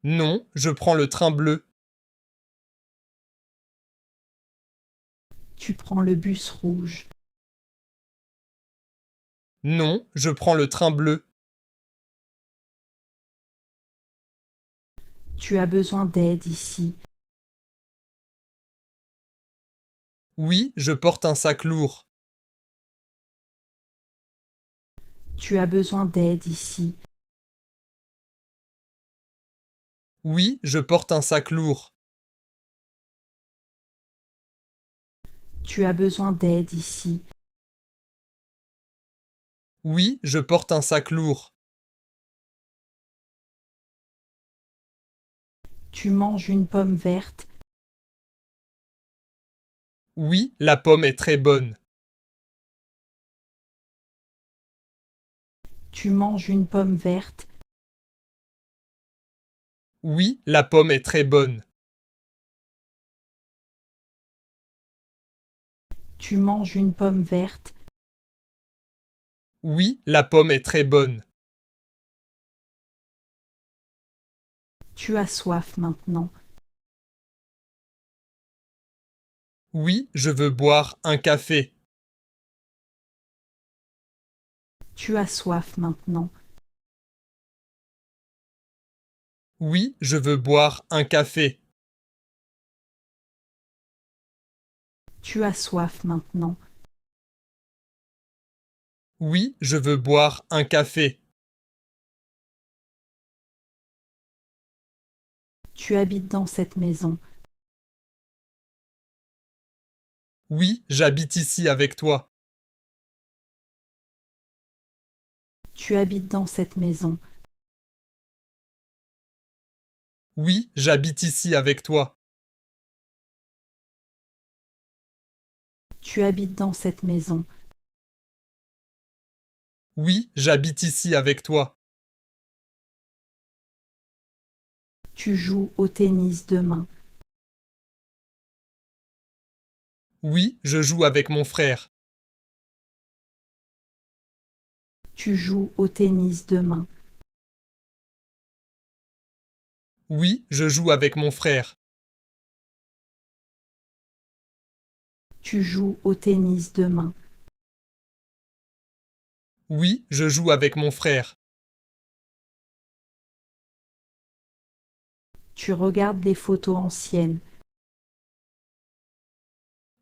Non, je prends le train bleu. Tu prends le bus rouge. Non, je prends le train bleu. Tu as besoin d'aide ici. Oui, je porte un sac lourd. Tu as besoin d'aide ici. Oui, je porte un sac lourd. Tu as besoin d'aide ici. Oui, je porte un sac lourd. Tu manges une pomme verte. Oui, la pomme est très bonne. Tu manges une pomme verte. Oui, la pomme est très bonne. Tu manges une pomme verte. Oui, la pomme est très bonne. Tu as soif maintenant. Oui, je veux boire un café. Tu as soif maintenant. Oui, je veux boire un café. Tu as soif maintenant. Oui, je veux boire un café. Tu habites dans cette maison. Oui, j'habite ici avec toi. Tu habites dans cette maison. Oui, j'habite ici avec toi. Tu habites dans cette maison. Oui, j'habite ici avec toi. Tu joues au tennis demain. Oui, je joue avec mon frère. Tu joues au tennis demain. Oui, je joue avec mon frère. Tu joues au tennis demain. Oui, je joue avec mon frère. Tu regardes les photos anciennes.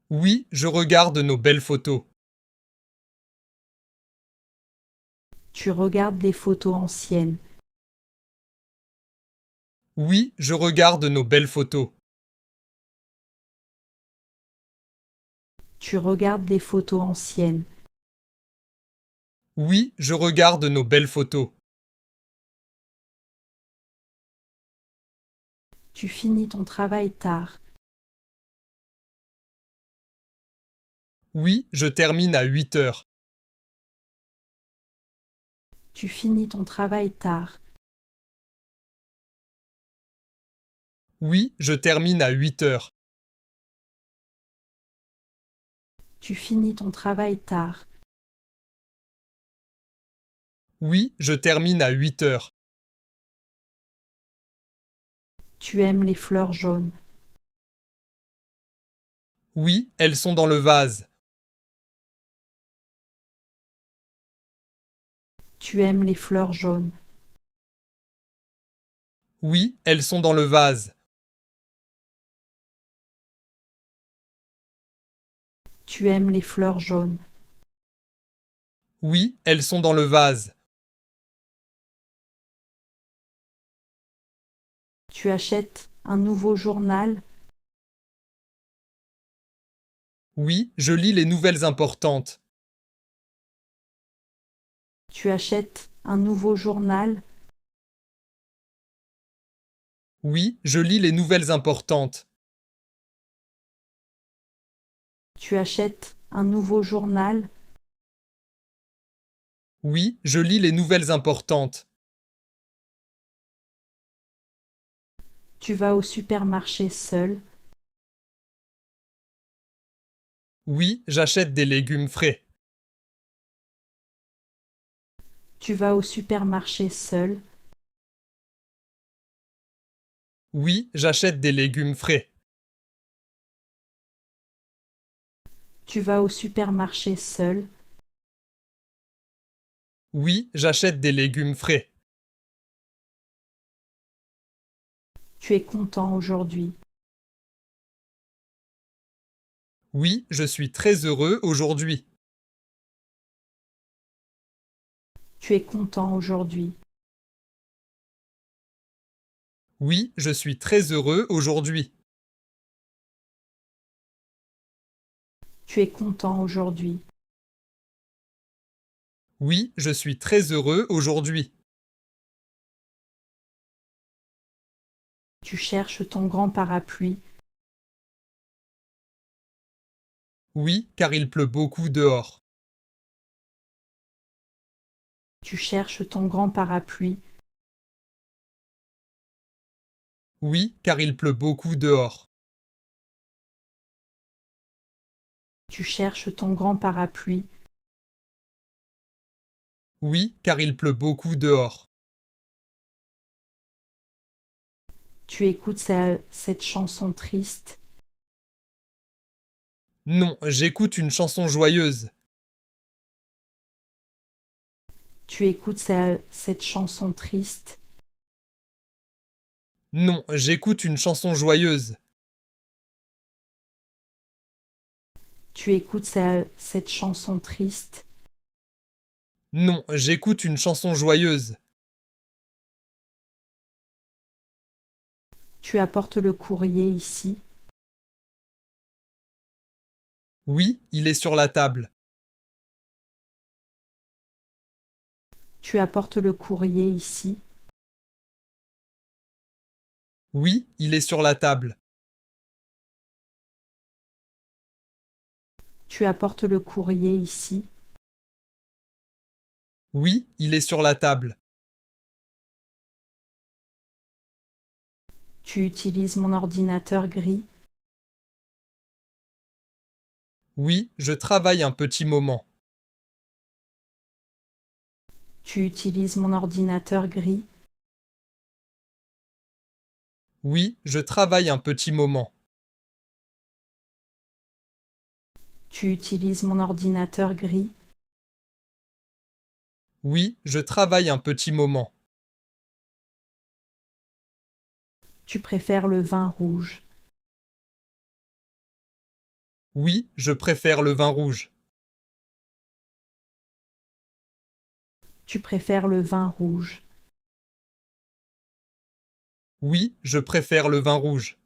Oui, je regarde nos belles photos. Tu regardes les photos anciennes. Oui, je regarde nos belles photos. Tu regardes les photos anciennes. Oui, je regarde nos belles photos. Tu finis ton travail tard. Oui, je termine à 8 heures. Tu finis ton travail tard. Oui, je termine à 8 heures. Tu finis ton travail tard. Oui, je termine à 8 heures. Tu aimes les fleurs jaunes. Oui, elles sont dans le vase. Tu aimes les fleurs jaunes. Oui, elles sont dans le vase. Tu aimes les fleurs jaunes. Oui, elles sont dans le vase. Tu achètes un nouveau journal. Oui, je lis les nouvelles importantes. Tu achètes un nouveau journal. Oui, je lis les nouvelles importantes. Tu achètes un nouveau journal. Oui, je lis les nouvelles importantes. Tu vas au supermarché seul. Oui, j'achète des légumes frais. Tu vas au supermarché seul. Oui, j'achète des légumes frais. Tu vas au supermarché seul. Oui, j'achète des légumes frais. Tu es content aujourd'hui. Oui, je suis très heureux aujourd'hui. Tu es content aujourd'hui. Oui, je suis très heureux aujourd'hui. Tu es content aujourd'hui. Oui, je suis très heureux aujourd'hui. Tu cherches ton grand parapluie. Oui, car il pleut beaucoup dehors. Tu cherches ton grand parapluie. Oui, car il pleut beaucoup dehors. Tu cherches ton grand parapluie. Oui, car il pleut beaucoup dehors. Tu écoutes cette chanson triste. Non, j'écoute une chanson joyeuse. Tu écoutes cette chanson triste. Non, j'écoute une chanson joyeuse. Tu écoutes cette chanson triste. Non, j'écoute une chanson joyeuse. Tu apportes le courrier ici. Oui, il est sur la table. Tu apportes le courrier ici. Oui, il est sur la table. Tu apportes le courrier ici. Oui, il est sur la table. Tu utilises mon ordinateur gris. Oui, je travaille un petit moment. Tu utilises mon ordinateur gris. Oui, je travaille un petit moment. Tu utilises mon ordinateur gris. Oui, je travaille un petit moment. Tu préfères le vin rouge. Oui, je préfère le vin rouge. Tu préfères le vin rouge. Oui, je préfère le vin rouge.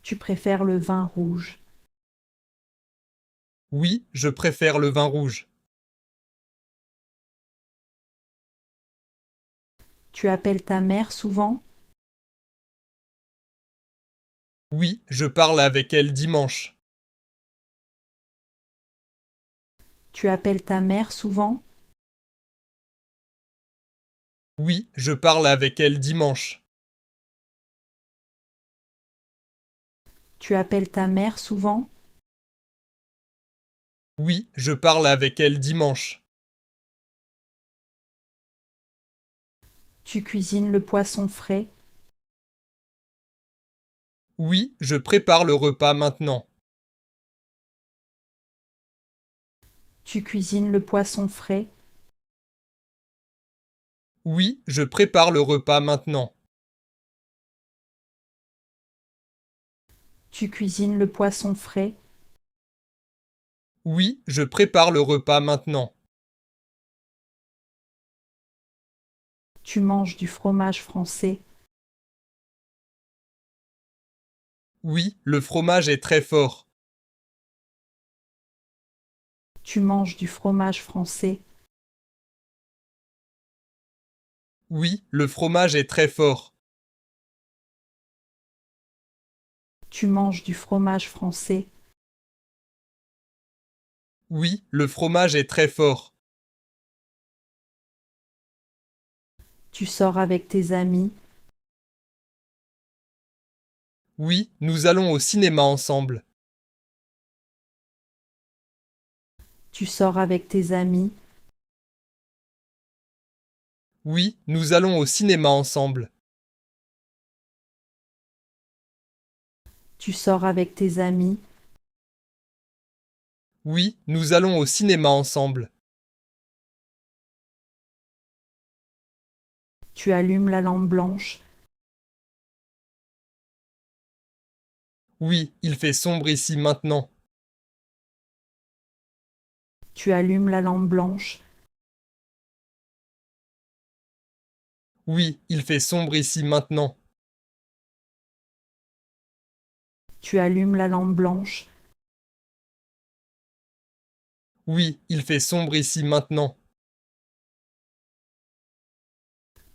Tu préfères le vin rouge. Oui, je préfère le vin rouge. Tu appelles ta mère souvent. Oui, je parle avec elle dimanche. Tu appelles ta mère souvent. Oui, je parle avec elle dimanche. Tu appelles ta mère souvent. Oui, je parle avec elle dimanche. Tu cuisines le poisson frais. Oui, je prépare le repas maintenant. Tu cuisines le poisson frais. Oui, je prépare le repas maintenant. Tu cuisines le poisson frais. Oui, je prépare le repas maintenant. Tu manges du fromage français. Oui, le fromage est très fort. Tu manges du fromage français. Oui, le fromage est très fort. Tu manges du fromage français. Oui, le fromage est très fort. Tu sors avec tes amis. Oui, nous allons au cinéma ensemble. Tu sors avec tes amis. Oui, nous allons au cinéma ensemble. Tu sors avec tes amis. Oui, nous allons au cinéma ensemble. Tu allumes la lampe blanche. Oui, il fait sombre ici maintenant. Tu allumes la lampe blanche. Oui, il fait sombre ici maintenant. Tu allumes la lampe blanche. Oui, il fait sombre ici maintenant.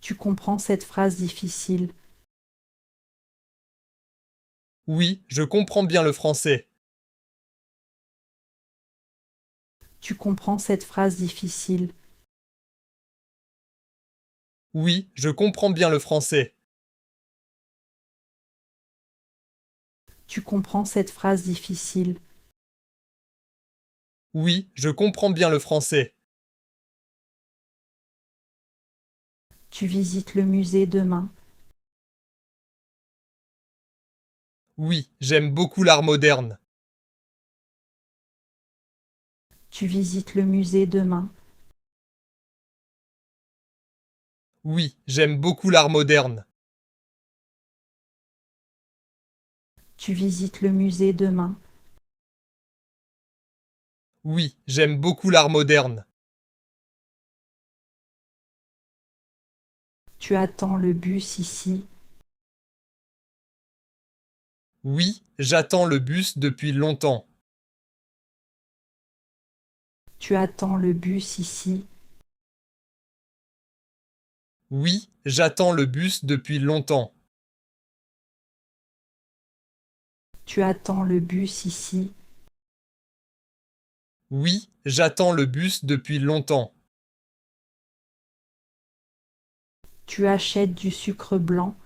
Tu comprends cette phrase difficile. Oui, je comprends bien le français. Tu comprends cette phrase difficile. Oui, je comprends bien le français. Tu comprends cette phrase difficile. Oui, je comprends bien le français. Tu visites le musée demain. Oui, j'aime beaucoup l'art moderne. Tu visites le musée demain. Oui, j'aime beaucoup l'art moderne. Tu visites le musée demain. Oui, j'aime beaucoup l'art moderne. Tu attends le bus ici. Oui, j'attends le bus depuis longtemps. Tu attends le bus ici. Oui, j'attends le bus depuis longtemps. Tu attends le bus ici. Oui, j'attends le bus depuis longtemps. Tu achètes du sucre blanc.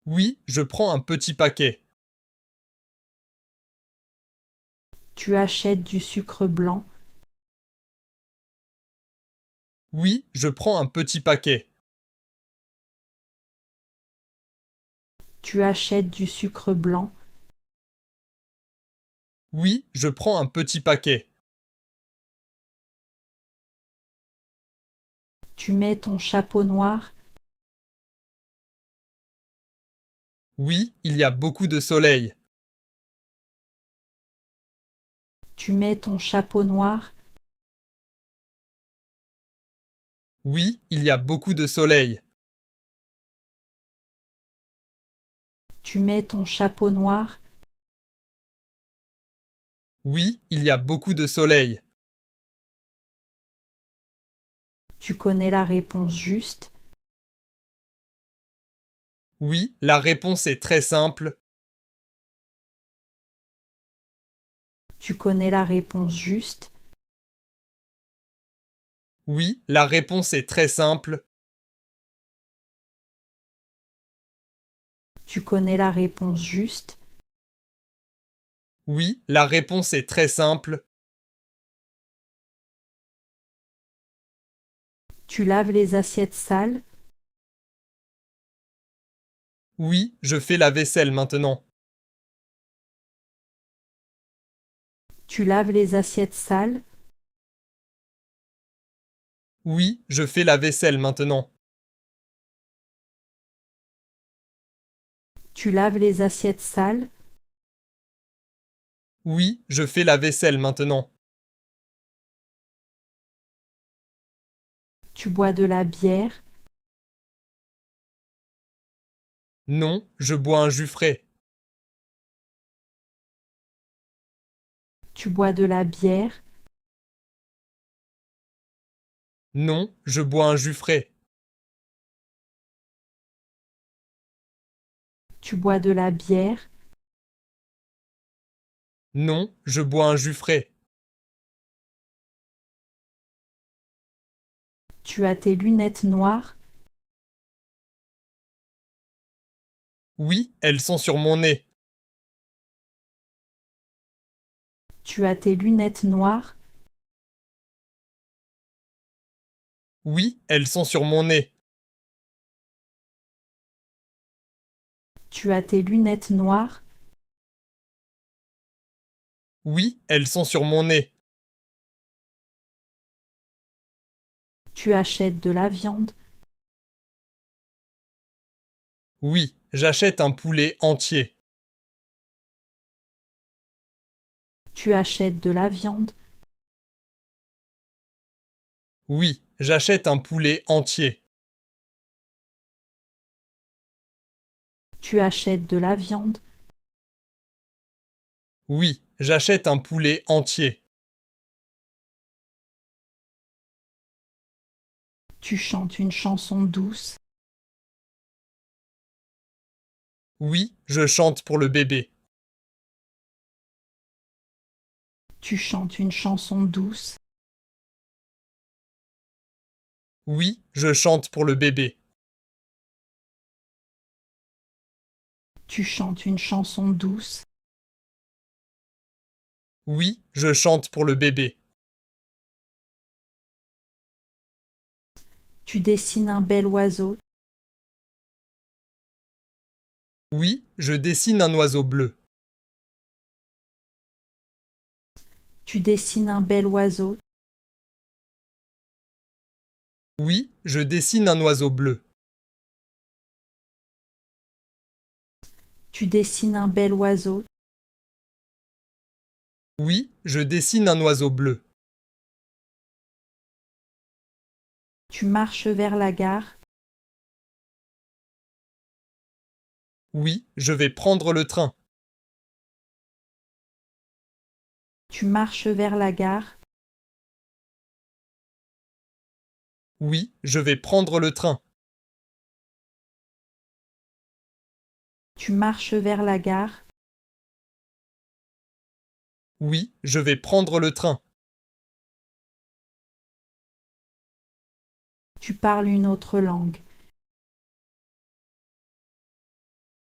Oui, je prends un petit paquet. Tu achètes du sucre blanc. Oui, je prends un petit paquet. Tu achètes du sucre blanc. Oui, je prends un petit paquet. Tu mets ton chapeau noir. Oui, il y a beaucoup de soleil. Tu mets ton chapeau noir. Oui, il y a beaucoup de soleil. Tu mets ton chapeau noir. Oui, il y a beaucoup de soleil. Tu connais la réponse juste. Oui, la réponse est très simple. Tu connais la réponse juste. Oui, la réponse est très simple. Tu connais la réponse juste. Oui, la réponse est très simple. Tu laves les assiettes sales. Oui, je fais la vaisselle maintenant. Tu laves les assiettes sales. Oui, je fais la vaisselle maintenant. Tu laves les assiettes sales. Oui, je fais la vaisselle maintenant. Tu bois de la bière? Non, je bois un jus frais. Tu bois de la bière? Non, je bois un jus frais. Tu bois de la bière? Non, je bois un jus frais. Tu as tes lunettes noires? Oui, elles sont sur mon nez. Tu as tes lunettes noires? Oui, elles sont sur mon nez. Tu as tes lunettes noires? Oui, elles sont sur mon nez. Tu achètes de la viande? Oui, j'achète un poulet entier. Tu achètes de la viande? Oui, j'achète un poulet entier. Tu achètes de la viande? Oui, j'achète un poulet entier. Tu chantes une chanson douce? Oui, je chante pour le bébé. Tu chantes une chanson douce? Oui, je chante pour le bébé. Tu chantes une chanson douce? Oui, je chante pour le bébé. Tu dessines un bel oiseau? Oui, je dessine un oiseau bleu. Tu dessines un bel oiseau? Oui, je dessine un oiseau bleu. Tu dessines un bel oiseau? Oui, je dessine un oiseau bleu. Tu marches vers la gare? Oui, je vais prendre le train. Tu marches vers la gare? Oui, je vais prendre le train. Tu marches vers la gare? Oui, je vais prendre le train. Tu parles une autre langue?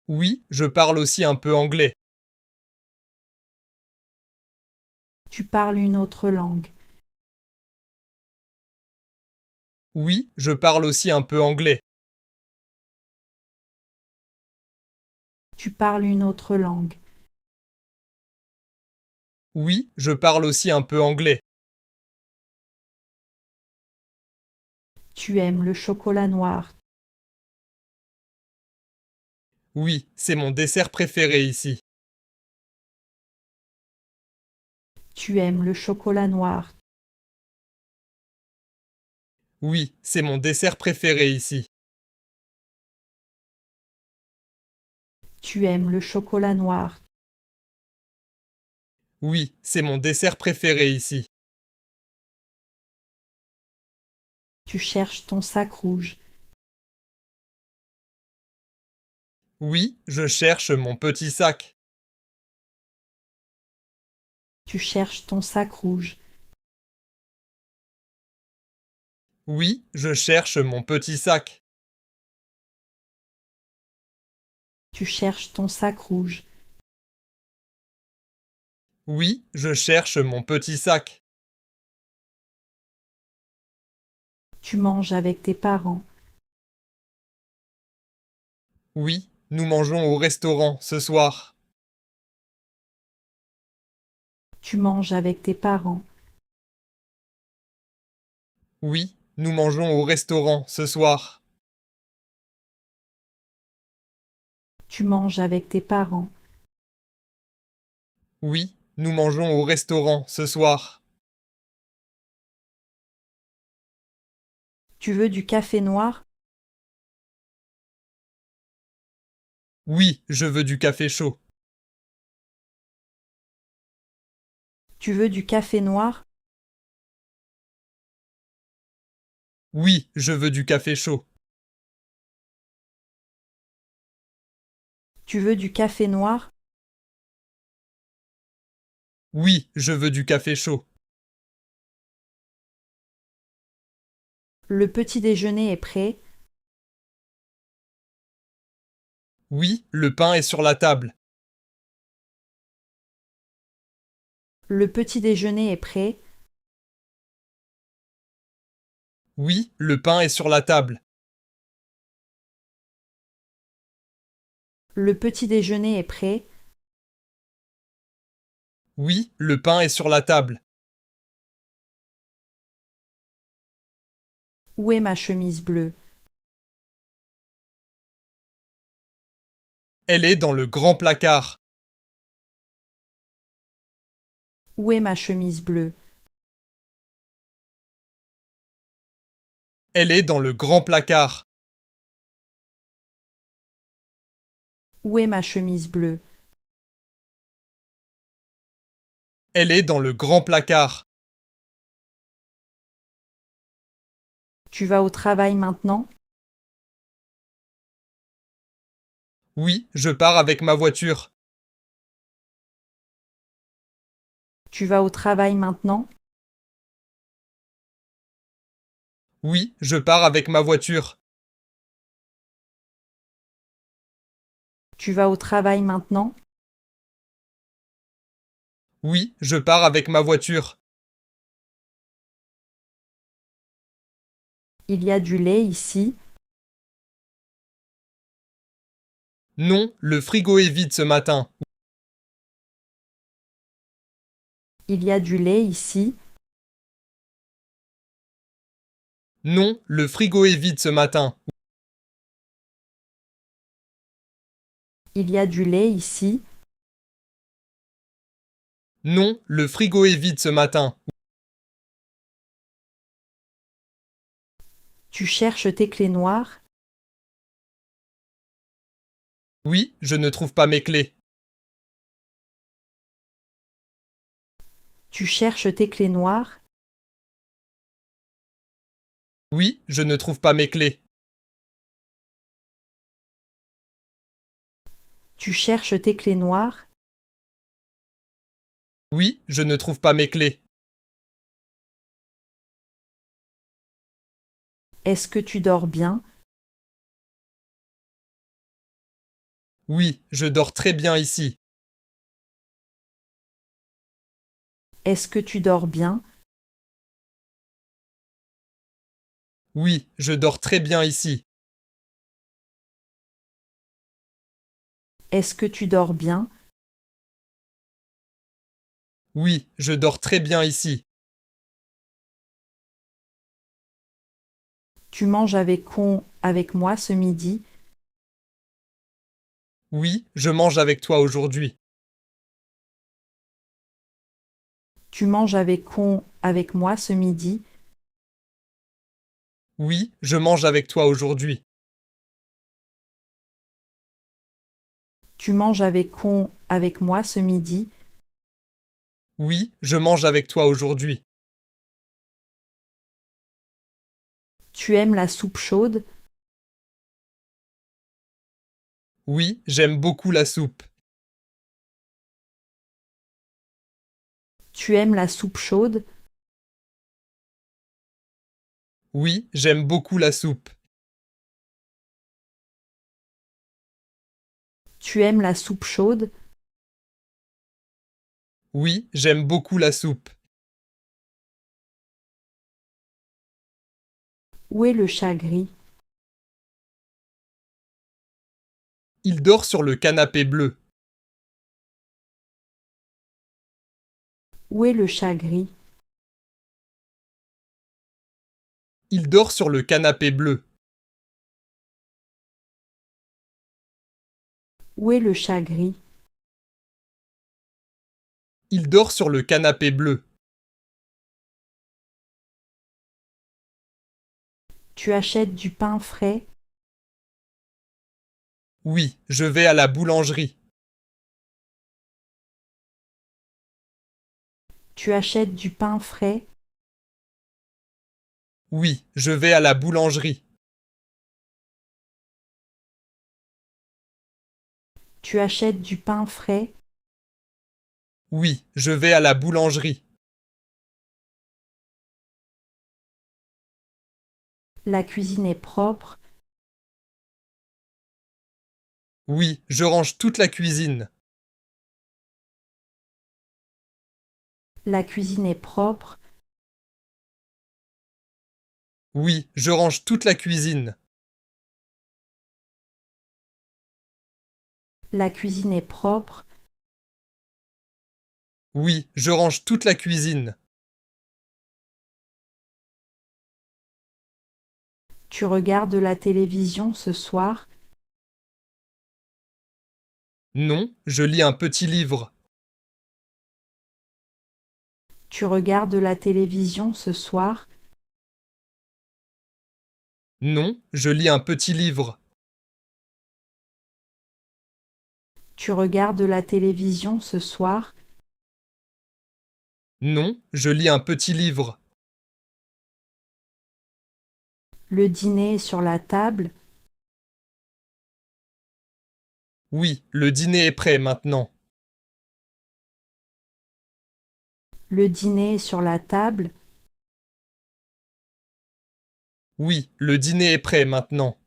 Oui, je parle aussi un peu anglais. Tu parles une autre langue? Oui, je parle aussi un peu anglais. Tu parles une autre langue? Oui, je parle aussi un peu anglais. Tu aimes le chocolat noir? Oui, c'est mon dessert préféré ici. Tu aimes le chocolat noir? Oui, c'est mon dessert préféré ici. Tu aimes le chocolat noir? Oui, c'est mon dessert préféré ici. Tu cherches ton sac rouge? Oui, je cherche mon petit sac. Tu cherches ton sac rouge? Oui, je cherche mon petit sac. Tu cherches ton sac rouge? Oui, je cherche mon petit sac. Tu manges avec tes parents? Oui, nous mangeons au restaurant ce soir. Tu manges avec tes parents? Oui, nous mangeons au restaurant ce soir. Tu manges avec tes parents? Oui, nous mangeons au restaurant ce soir. Tu veux du café noir? Oui, je veux du café chaud. Tu veux du café noir? Oui, je veux du café chaud. Tu veux du café noir? Oui, je veux du café chaud. Le petit déjeuner est prêt. Oui, le pain est sur la table. Le petit déjeuner est prêt. Oui, le pain est sur la table. Le petit déjeuner est prêt. Oui, le pain est sur la table. Où est ma chemise bleue? Elle est dans le grand placard. Où est ma chemise bleue? Elle est dans le grand placard. Où est ma chemise bleue? Elle est dans le grand placard. Tu vas au travail maintenant? Oui, je pars avec ma voiture. Tu vas au travail maintenant? Oui, je pars avec ma voiture. Tu vas au travail maintenant? Oui, je pars avec ma voiture. Il y a du lait ici. Non, le frigo est vide ce matin. Il y a du lait ici. Non, le frigo est vide ce matin. Il y a du lait ici. Non, le frigo est vide ce matin. Tu cherches tes clés noires. Oui, je ne trouve pas mes clés. Tu cherches tes clés noires. Oui, je ne trouve pas mes clés. Tu cherches tes clés noires. Oui, je ne trouve pas mes clés. Est-ce que tu dors bien? Oui, je dors très bien ici. Est-ce que tu dors bien? Oui, je dors très bien ici. Est-ce que tu dors bien? Oui, je dors très bien ici. Tu manges avec moi ce midi? Oui, je mange avec toi aujourd'hui. Tu manges avec moi ce midi? Oui, je mange avec toi aujourd'hui. Tu manges avec moi ce midi? Oui, je mange avec toi aujourd'hui. Tu aimes la soupe chaude? Oui, j'aime beaucoup la soupe. Tu aimes la soupe chaude? Oui, j'aime beaucoup la soupe. Tu aimes la soupe chaude? Oui, j'aime beaucoup la soupe. Où est le chat gris? Il dort sur le canapé bleu. Où est le chat gris? Il dort sur le canapé bleu. Où est le chat gris? Il dort sur le canapé bleu. Tu achètes du pain frais? Oui, je vais à la boulangerie. Tu achètes du pain frais? Oui, je vais à la boulangerie. Tu achètes du pain frais? Oui, je vais à la boulangerie. La cuisine est propre? Oui, je range toute la cuisine. La cuisine est propre? Oui, je range toute la cuisine. La cuisine est propre? Oui, je range toute la cuisine. Tu regardes la télévision ce soir? Non, je lis un petit livre. Tu regardes la télévision ce soir? Non, je lis un petit livre. Tu regardes la télévision ce soir? Non, je lis un petit livre. Le dîner est sur la table? Oui, le dîner est prêt maintenant. Le dîner est sur la table? Oui, le dîner est prêt maintenant.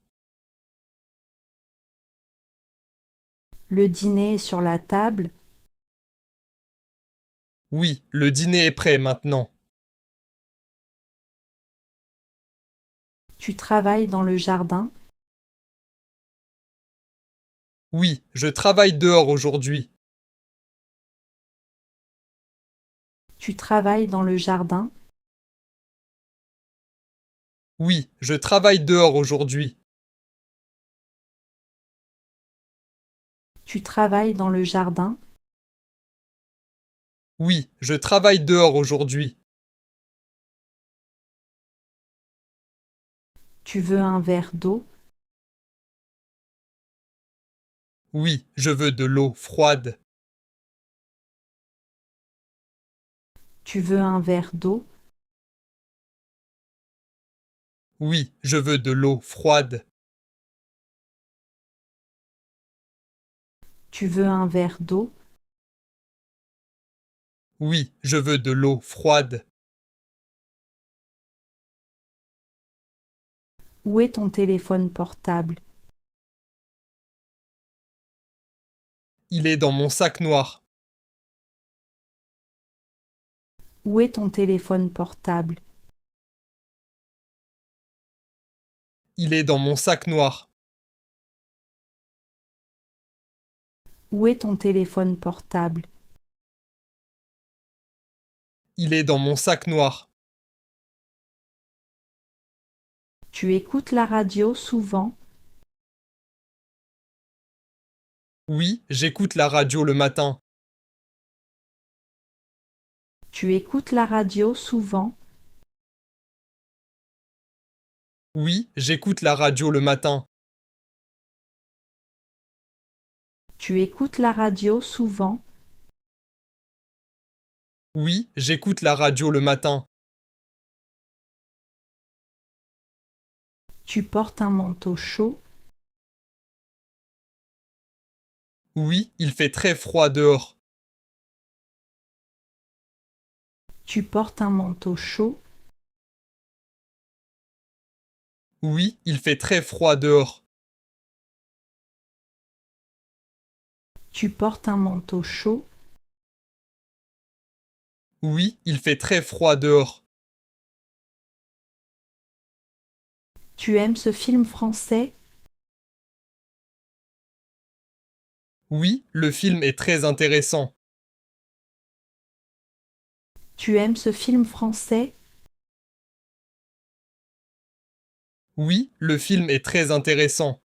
Le dîner est sur la table? Oui, le dîner est prêt maintenant. Tu travailles dans le jardin? Oui, je travaille dehors aujourd'hui. Tu travailles dans le jardin? Oui, je travaille dehors aujourd'hui. Tu travailles dans le jardin? Oui, je travaille dehors aujourd'hui. Tu veux un verre d'eau? Oui, je veux de l'eau froide. Tu veux un verre d'eau? Oui, je veux de l'eau froide. Tu veux un verre d'eau? Oui, je veux de l'eau froide. Où est ton téléphone portable? Il est dans mon sac noir. Où est ton téléphone portable? Il est dans mon sac noir. Où est ton téléphone portable? Il est dans mon sac noir. Tu écoutes la radio souvent? Oui, j'écoute la radio le matin. Tu écoutes la radio souvent? Oui, j'écoute la radio le matin. Tu écoutes la radio souvent? Oui, j'écoute la radio le matin. Tu portes un manteau chaud? Oui, il fait très froid dehors. Tu portes un manteau chaud? Oui, il fait très froid dehors. Tu portes un manteau chaud? Oui, il fait très froid dehors. Tu aimes ce film français? Oui, le film est très intéressant. Tu aimes ce film français? Oui, le film est très intéressant.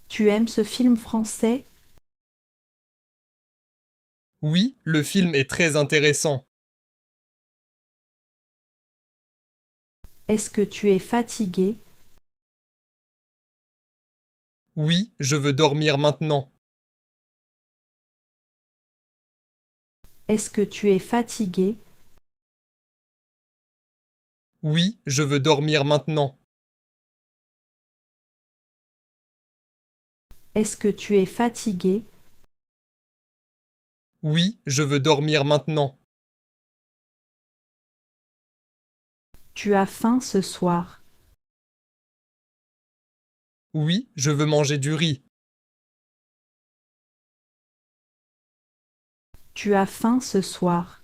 Tu aimes ce film français? Oui, le film est très intéressant. Est-ce que tu es fatigué? Oui, je veux dormir maintenant. Est-ce que tu es fatigué? Oui, je veux dormir maintenant. Est-ce que tu es fatigué? Oui, je veux dormir maintenant. Tu as faim ce soir? Oui, je veux manger du riz. Tu as faim ce soir?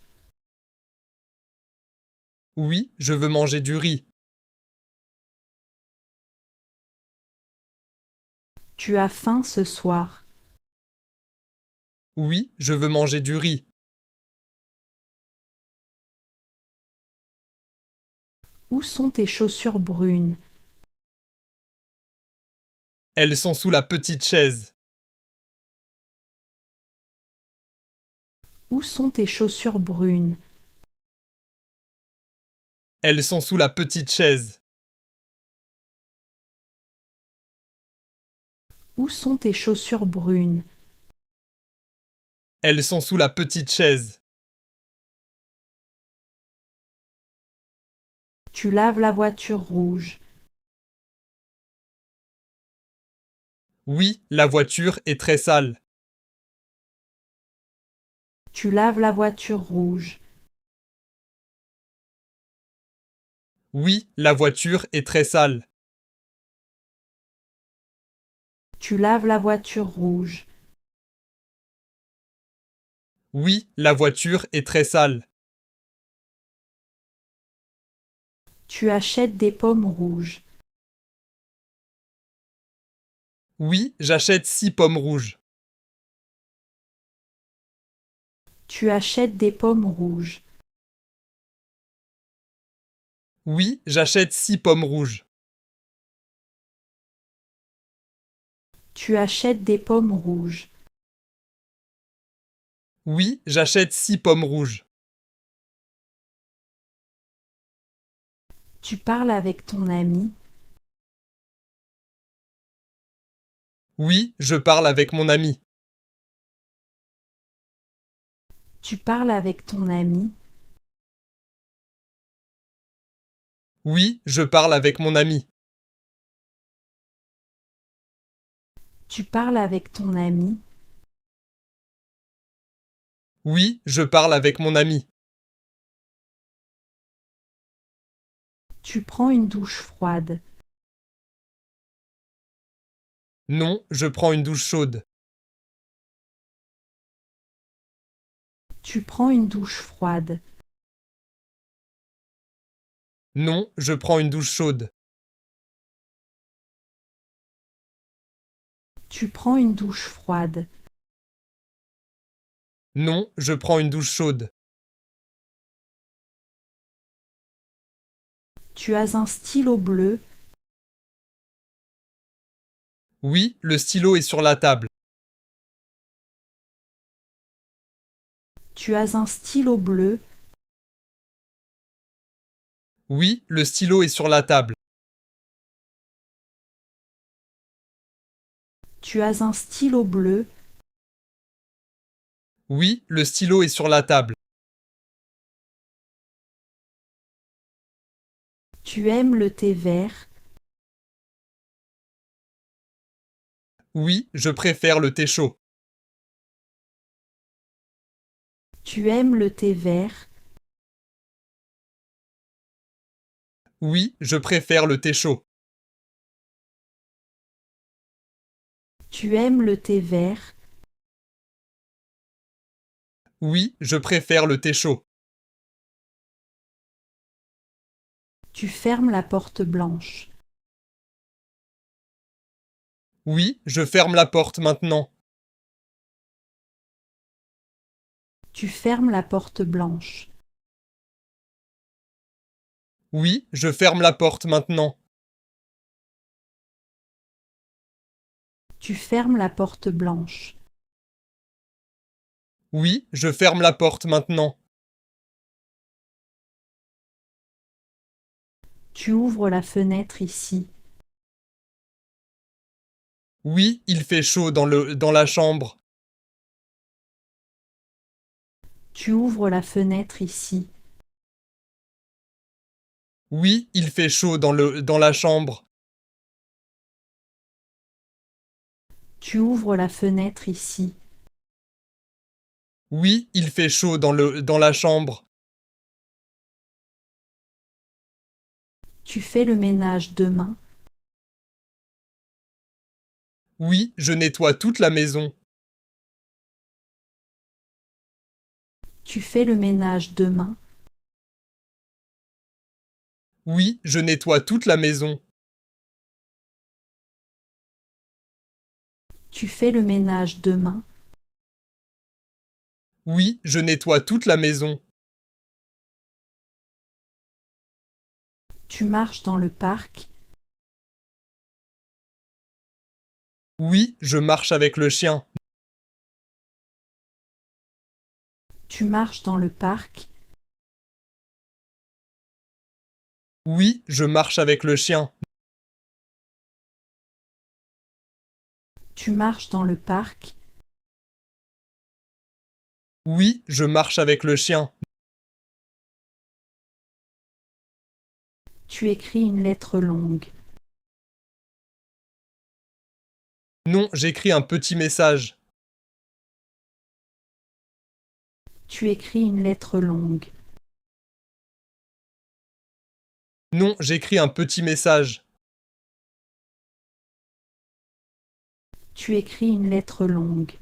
Oui, je veux manger du riz. Tu as faim ce soir? Oui, je veux manger du riz. Où sont tes chaussures brunes? Elles sont sous la petite chaise. Où sont tes chaussures brunes? Elles sont sous la petite chaise. Où sont tes chaussures brunes? Elles sont sous la petite chaise. Tu laves la voiture rouge. Oui, la voiture est très sale. Tu laves la voiture rouge. Oui, la voiture est très sale. Tu laves la voiture rouge. Oui, la voiture est très sale. Tu achètes des pommes rouges. Oui, j'achète 6 pommes rouges. Tu achètes des pommes rouges. Oui, j'achète 6 pommes rouges. Tu achètes des pommes rouges. Oui, j'achète 6 pommes rouges. Tu parles avec ton ami. Oui, je parle avec mon ami. Tu parles avec ton ami. Oui, je parle avec mon ami. Tu parles avec ton ami. Oui, je parle avec mon ami. Tu prends une douche froide. Non, je prends une douche chaude. Tu prends une douche froide. Non, je prends une douche chaude. Tu prends une douche froide. Non, je prends une douche chaude. Tu as un stylo bleu. Oui, le stylo est sur la table. Tu as un stylo bleu. Oui, le stylo est sur la table. Tu as un stylo bleu. Oui, le stylo est sur la table. Tu aimes le thé vert. Oui, je préfère le thé chaud. Tu aimes le thé vert. Oui, je préfère le thé chaud. Tu aimes le thé vert. Oui, je préfère le thé chaud. Tu fermes la porte blanche. Oui, je ferme la porte maintenant. Tu fermes la porte blanche. Oui, je ferme la porte maintenant. Tu fermes la porte blanche. Oui, je ferme la porte maintenant. Tu ouvres la fenêtre ici. Oui, il fait chaud dans la chambre. Tu ouvres la fenêtre ici. Oui, il fait chaud dans la chambre. Tu ouvres la fenêtre ici. Oui, il fait chaud dans la chambre. Tu fais le ménage demain. Oui, je nettoie toute la maison. Tu fais le ménage demain. Oui, je nettoie toute la maison. Tu fais le ménage demain. Oui, je nettoie toute la maison. Tu marches dans le parc. Oui, je marche avec le chien. Tu marches dans le parc. Oui, je marche avec le chien. Tu marches dans le parc. Oui, je marche avec le chien. Tu écris une lettre longue. Non, j'écris un petit message. Tu écris une lettre longue. Non, j'écris un petit message. Tu écris une lettre longue.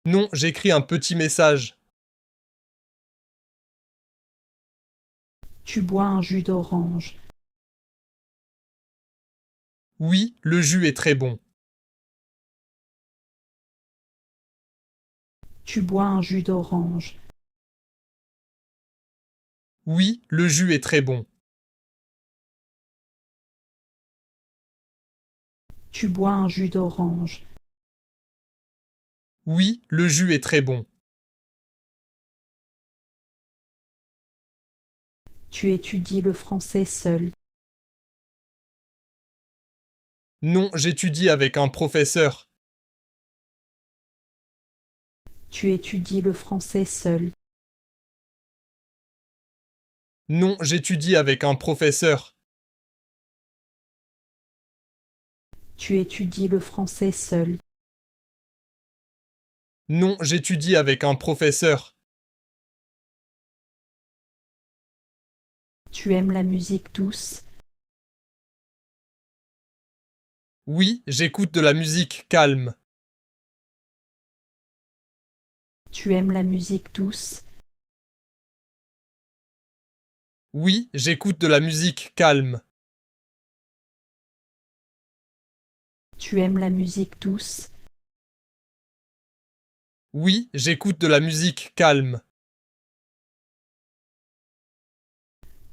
Non, j'écris un petit message. Tu bois un jus d'orange. Oui, le jus est très bon. Tu bois un jus d'orange. Oui, le jus est très bon. Tu bois un jus d'orange. Oui, le jus est très bon. Tu étudies le français seul. Non, j'étudie avec un professeur. Tu étudies le français seul. Non, j'étudie avec un professeur. Tu étudies le français seul. Non, j'étudie avec un professeur. Tu aimes la musique douce. Oui, j'écoute de la musique calme. Tu aimes la musique douce. Oui, j'écoute de la musique calme. Tu aimes la musique douce. Oui, j'écoute de la musique calme.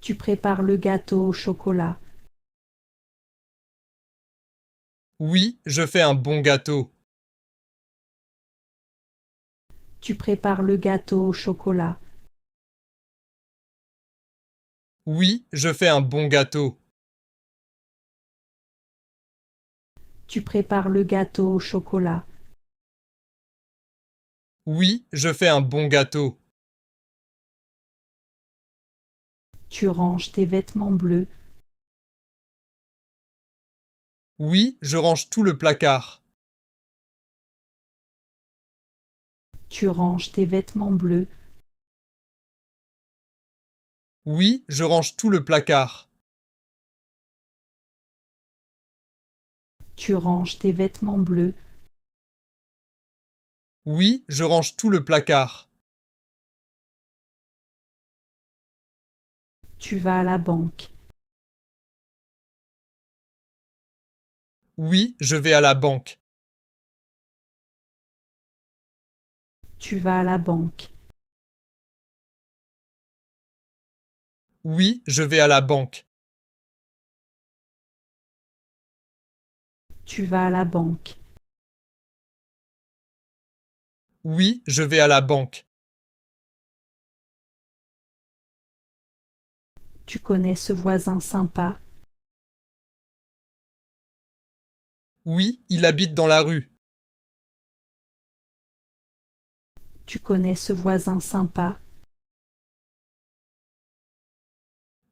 Tu prépares le gâteau au chocolat. Oui, je fais un bon gâteau. Tu prépares le gâteau au chocolat. Oui, je fais un bon gâteau. Tu prépares le gâteau au chocolat. Oui, je fais un bon gâteau. Tu ranges tes vêtements bleus. Oui, je range tout le placard. Tu ranges tes vêtements bleus. Oui, je range tout le placard. Tu ranges tes vêtements bleus. Oui, je range tout le placard. Tu vas à la banque. Oui, je vais à la banque. Tu vas à la banque. Oui, je vais à la banque. Tu vas à la banque. Oui, je vais à la banque. Tu connais ce voisin sympa? Oui, il habite dans la rue. Tu connais ce voisin sympa?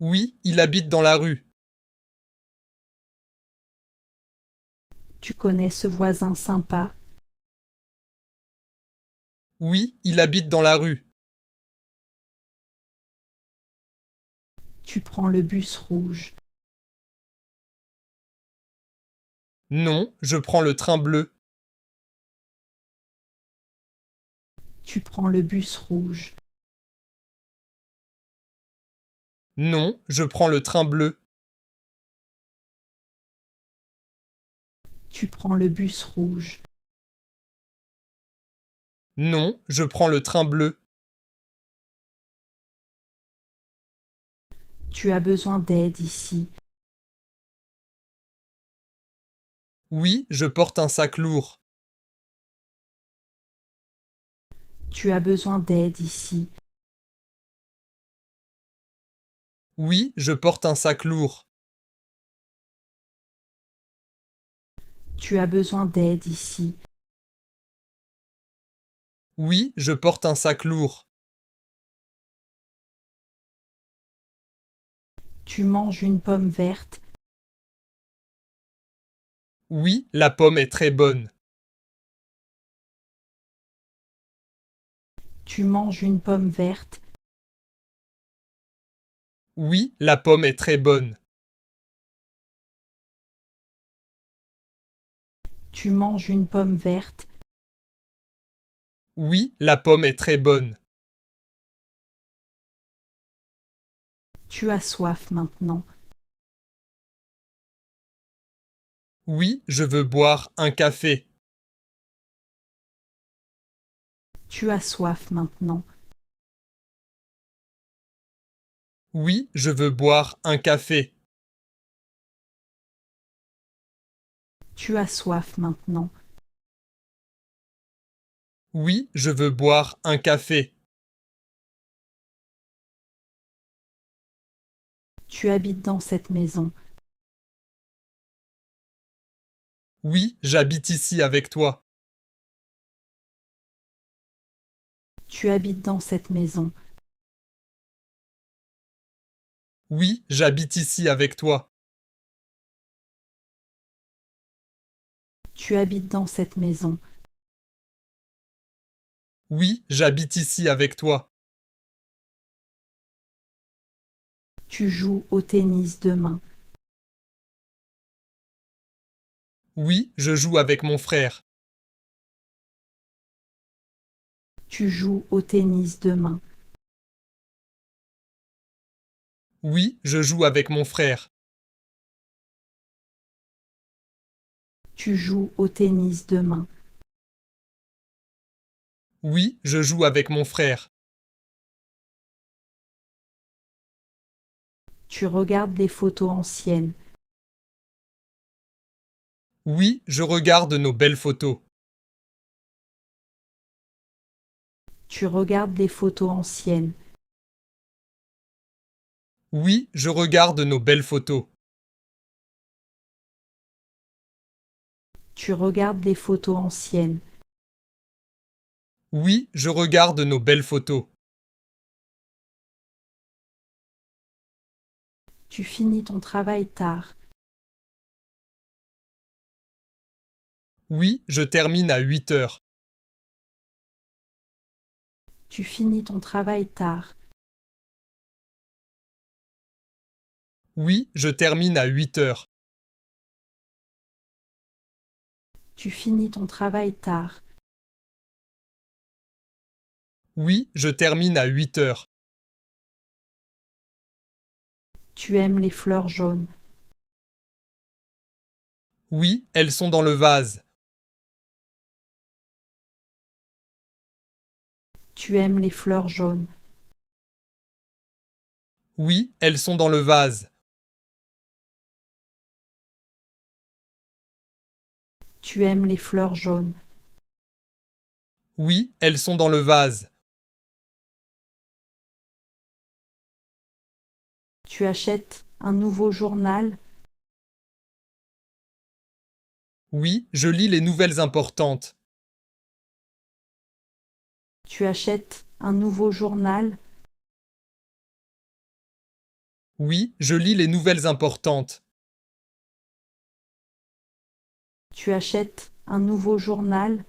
Oui, il habite dans la rue. Tu connais ce voisin sympa? Oui, il habite dans la rue. Tu prends le bus rouge. Non, je prends le train bleu. Tu prends le bus rouge. Non, je prends le train bleu. Tu prends le bus rouge. Non, je prends le train bleu. Tu as besoin d'aide ici. Oui, je porte un sac lourd. Tu as besoin d'aide ici. Oui, je porte un sac lourd. Tu as besoin d'aide ici. Oui, je porte un sac lourd. Tu manges une pomme verte. Oui, la pomme est très bonne. Tu manges une pomme verte. Oui, la pomme est très bonne. Tu manges une pomme verte. Oui, la pomme est très bonne. Tu as soif maintenant. Oui, je veux boire un café. Tu as soif maintenant. Oui, je veux boire un café. Tu as soif maintenant. Oui, je veux boire un café. Tu habites dans cette maison. Oui, j'habite ici avec toi. Tu habites dans cette maison. Oui, j'habite ici avec toi. Tu habites dans cette maison. Oui, j'habite ici avec toi. Tu joues au tennis demain. Oui, je joue avec mon frère. Tu joues au tennis demain. Oui, je joue avec mon frère. Tu joues au tennis demain. Oui, je joue avec mon frère. Tu regardes les photos anciennes. Oui, je regarde nos belles photos. Tu regardes les photos anciennes. Oui, je regarde nos belles photos. Tu regardes les photos anciennes. Oui, je regarde nos belles photos. Tu finis ton travail tard. Oui, je termine à 8 heures. Tu finis ton travail tard. Oui, je termine à 8 heures. Tu finis ton travail tard. Oui, je termine à 8 heures. Tu aimes les fleurs jaunes. Oui, elles sont dans le vase. Tu aimes les fleurs jaunes. Oui, elles sont dans le vase. Tu aimes les fleurs jaunes. Oui, elles sont dans le vase. Tu achètes un nouveau journal. Oui, je lis les nouvelles importantes. Tu achètes un nouveau journal. Oui, je lis les nouvelles importantes. Tu achètes un nouveau journal.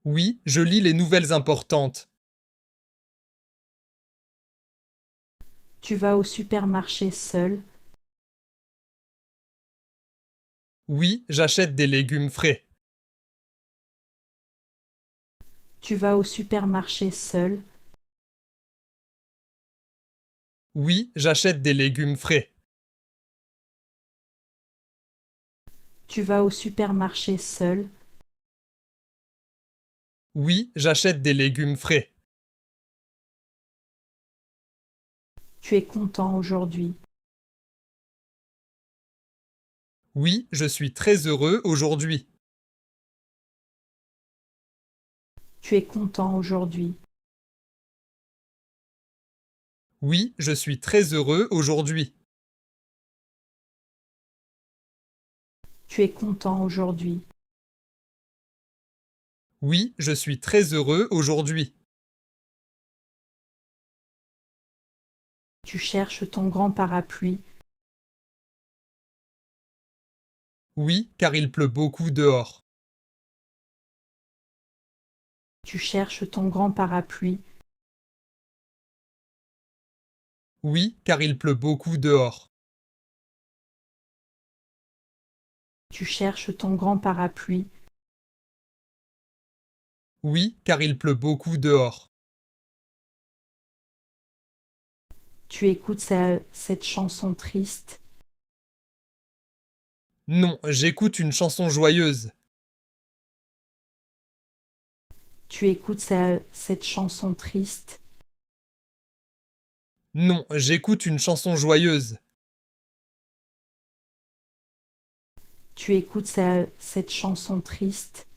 Oui, je lis les nouvelles importantes. Tu vas au supermarché seul. Oui, j'achète des légumes frais. Tu vas au supermarché seul. Oui, j'achète des légumes frais. Tu vas au supermarché seul. Oui, j'achète des légumes frais. Tu es content aujourd'hui. Oui, je suis très heureux aujourd'hui. Tu es content aujourd'hui. Oui, je suis très heureux aujourd'hui. Tu es content aujourd'hui. Oui, je suis très heureux aujourd'hui. Tu cherches ton grand parapluie. Oui, car il pleut beaucoup dehors. Tu cherches ton grand parapluie. Oui, car il pleut beaucoup dehors. Tu cherches ton grand parapluie. Oui, car il pleut beaucoup dehors. Tu écoutes cette chanson triste. Non, j'écoute une chanson joyeuse. Tu écoutes cette chanson triste. Non, j'écoute une chanson joyeuse. Tu écoutes cette chanson triste.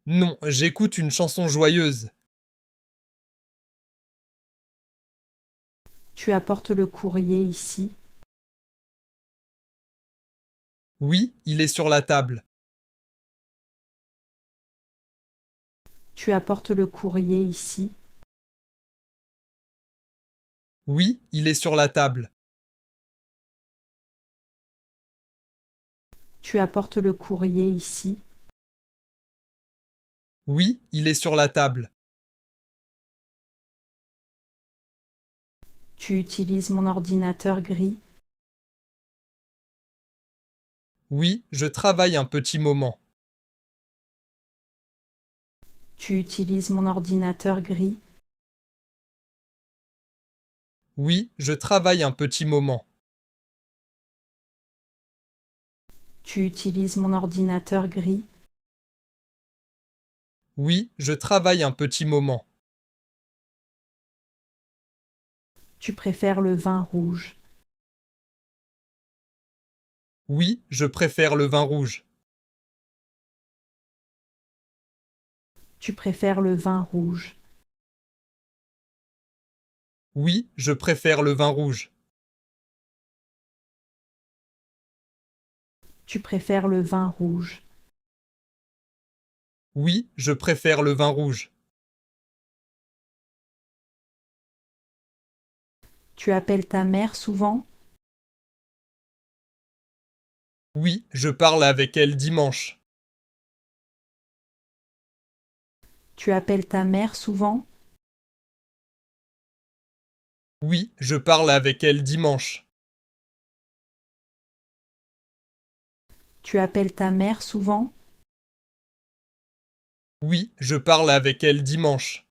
Non, j'écoute une chanson joyeuse. Tu apportes le courrier ici. Oui, il est sur la table. Tu apportes le courrier ici. Oui, il est sur la table. Tu apportes le courrier ici. Oui, il est sur la table. Tu utilises mon ordinateur gris. Oui, je travaille un petit moment. Tu utilises mon ordinateur gris. Oui, je travaille un petit moment. Tu utilises mon ordinateur gris. Oui, je travaille un petit moment. Tu préfères le vin rouge. Oui, je préfère le vin rouge. Tu préfères le vin rouge. Oui, je préfère le vin rouge. Tu préfères le vin rouge. Oui, je préfère le vin rouge. Tu appelles ta mère souvent. Oui, je parle avec elle dimanche. Tu appelles ta mère souvent. Oui, je parle avec elle dimanche. Tu appelles ta mère souvent. Oui, je parle avec elle dimanche.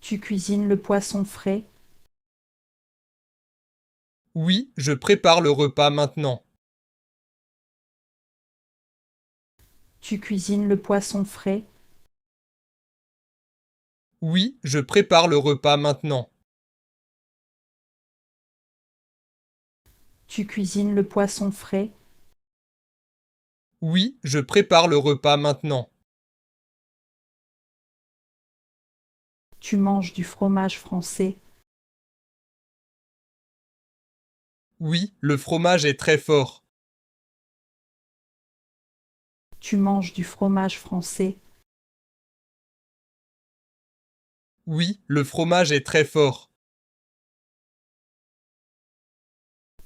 Tu cuisines le poisson frais. Oui, je prépare le repas maintenant. Tu cuisines le poisson frais. Oui, je prépare le repas maintenant. Tu cuisines le poisson frais. Oui, je prépare le repas maintenant. Tu manges du fromage français. Oui, le fromage est très fort. Tu manges du fromage français. Oui, le fromage est très fort.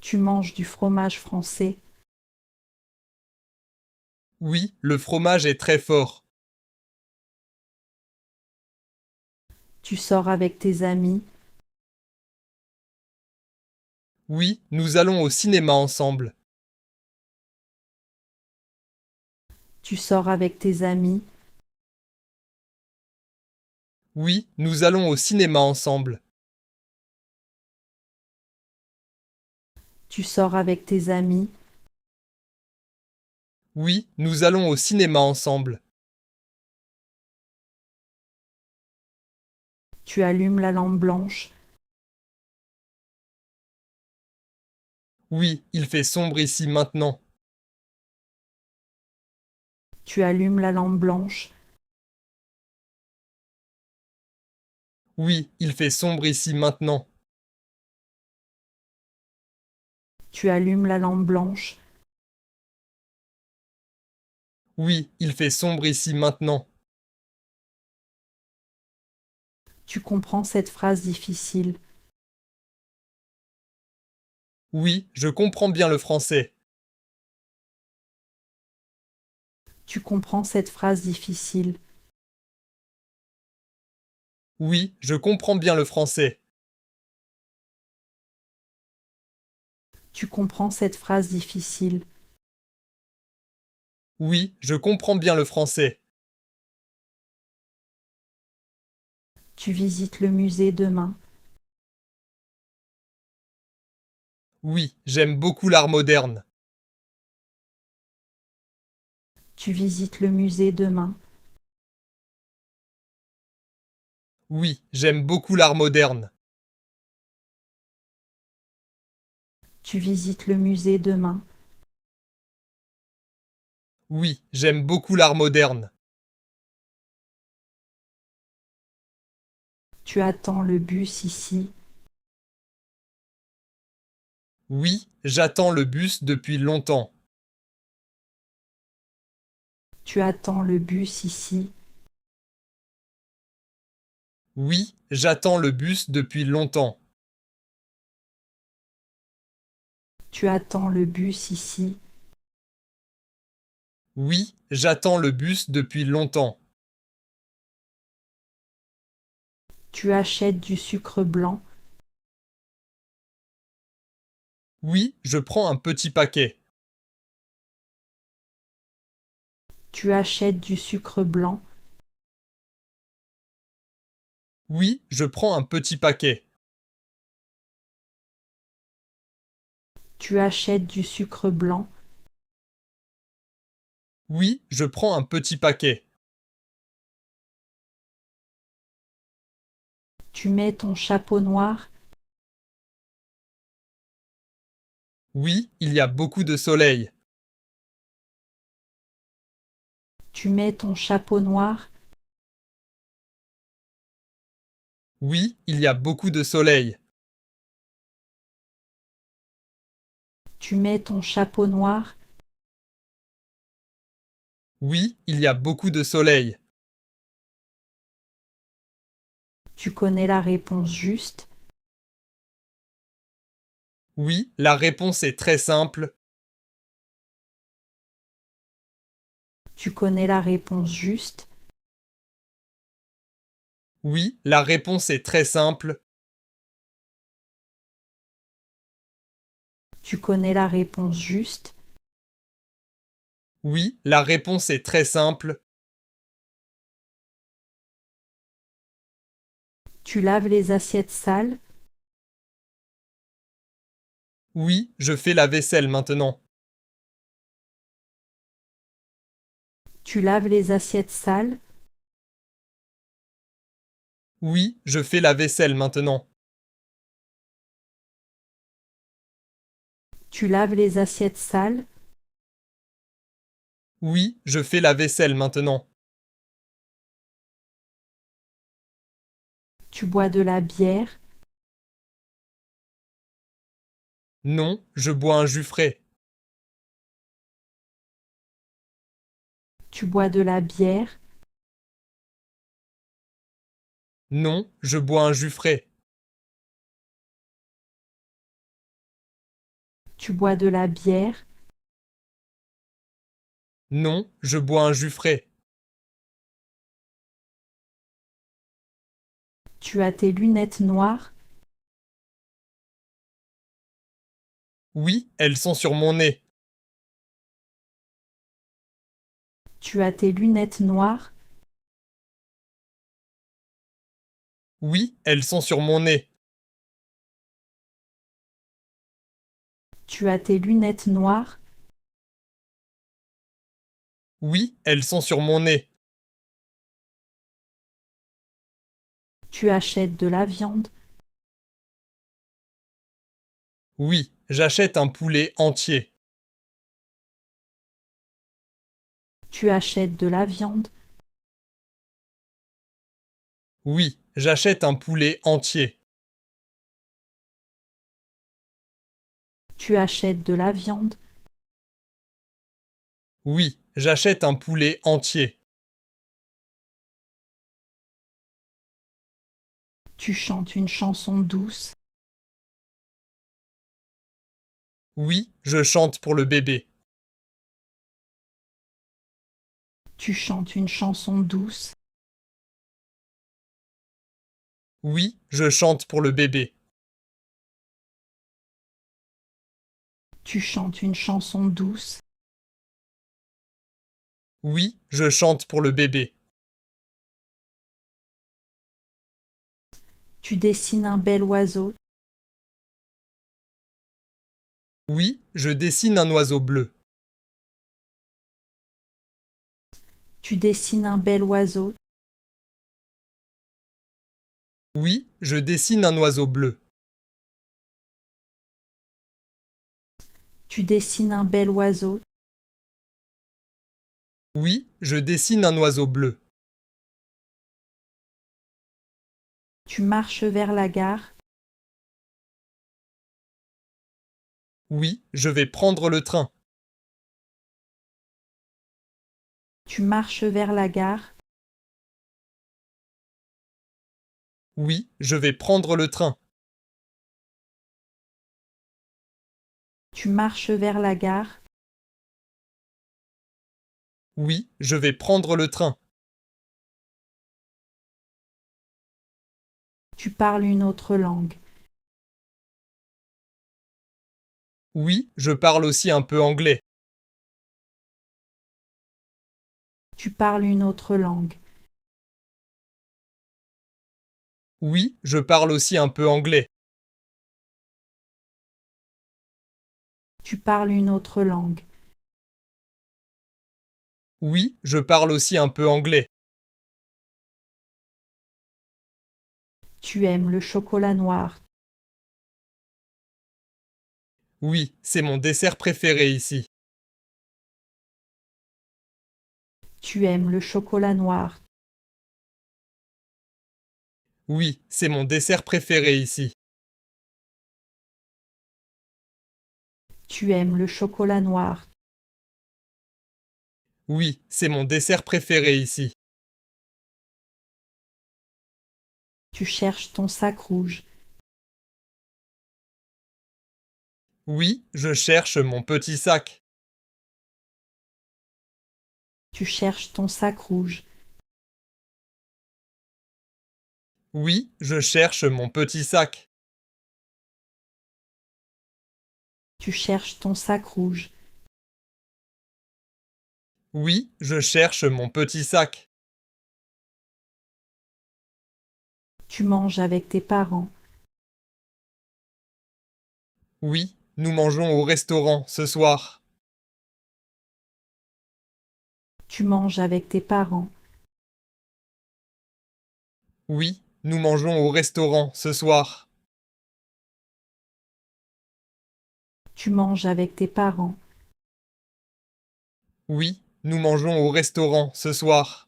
Tu manges du fromage français. Oui, le fromage est très fort. Tu sors avec tes amis. Oui, nous allons au cinéma ensemble. Tu sors avec tes amis. Oui, nous allons au cinéma ensemble. Tu sors avec tes amis. Oui, nous allons au cinéma ensemble. Tu allumes la lampe blanche. Oui, il fait sombre ici maintenant. Tu allumes la lampe blanche. Oui, il fait sombre ici maintenant. Tu allumes la lampe blanche. Oui, il fait sombre ici maintenant. Tu comprends cette phrase difficile. Oui, je comprends bien le français. Tu comprends cette phrase difficile. Oui, je comprends bien le français. Tu comprends cette phrase difficile. Oui, je comprends bien le français. Tu visites le musée demain. Oui, j'aime beaucoup l'art moderne. Tu visites le musée demain. Oui, j'aime beaucoup l'art moderne. Tu visites le musée demain. Oui, j'aime beaucoup l'art moderne. Tu attends le bus ici. Oui, j'attends le bus depuis longtemps. Tu attends le bus ici. Oui, j'attends le bus depuis longtemps. Tu attends le bus ici. Oui, j'attends le bus depuis longtemps. Tu achètes du sucre blanc. Oui, je prends un petit paquet. Tu achètes du sucre blanc. Oui, je prends un petit paquet. Tu achètes du sucre blanc. Oui, je prends un petit paquet. Tu mets ton chapeau noir. Oui, il y a beaucoup de soleil. Tu mets ton chapeau noir. Oui, il y a beaucoup de soleil. Tu mets ton chapeau noir. Oui, il y a beaucoup de soleil. Tu connais la réponse juste. Oui, la réponse est très simple. Tu connais la réponse juste. Oui, la réponse est très simple. Tu connais la réponse juste. Oui, la réponse est très simple. Tu laves les assiettes sales. Oui, je fais la vaisselle maintenant. Tu laves les assiettes sales. Oui, je fais la vaisselle maintenant. Tu laves les assiettes sales. Oui, je fais la vaisselle maintenant. Tu bois de la bière? Non, je bois un jus frais. Tu bois de la bière? Non, je bois un jus frais. Tu bois de la bière? Non, je bois un jus frais. Tu as tes lunettes noires? Oui, elles sont sur mon nez. Tu as tes lunettes noires? Oui, elles sont sur mon nez. Tu as tes lunettes noires? Oui, elles sont sur mon nez. Tu achètes de la viande? Oui, j'achète un poulet entier. Tu achètes de la viande? Oui, j'achète un poulet entier. Tu achètes de la viande? Oui, j'achète un poulet entier. Tu chantes une chanson douce? Oui, je chante pour le bébé. Tu chantes une chanson douce? Oui, je chante pour le bébé. Tu chantes une chanson douce? Oui, je chante pour le bébé. Tu dessines un bel oiseau? Oui, je dessine un oiseau bleu. Tu dessines un bel oiseau? Oui, je dessine un oiseau bleu. Tu dessines un bel oiseau? Oui, je dessine un oiseau bleu. Tu marches vers la gare? Oui, je vais prendre le train. Tu marches vers la gare? Oui, je vais prendre le train. Tu marches vers la gare? Oui, je vais prendre le train. Tu parles une autre langue? Oui, je parle aussi un peu anglais. Tu parles une autre langue? Oui, je parle aussi un peu anglais. Tu parles une autre langue? Oui, je parle aussi un peu anglais. Tu aimes le chocolat noir? Oui, c'est mon dessert préféré ici. Tu aimes le chocolat noir? Oui, c'est mon dessert préféré ici. Tu aimes le chocolat noir? Oui, c'est mon dessert préféré ici. Tu cherches ton sac rouge? Oui, je cherche mon petit sac. Tu cherches ton sac rouge? Oui, je cherche mon petit sac. Tu cherches ton sac rouge? Oui, je cherche mon petit sac. Tu manges avec tes parents? Oui, nous mangeons au restaurant ce soir. Tu manges avec tes parents? Oui, nous mangeons au restaurant ce soir. Tu manges avec tes parents? Oui, nous mangeons au restaurant ce soir.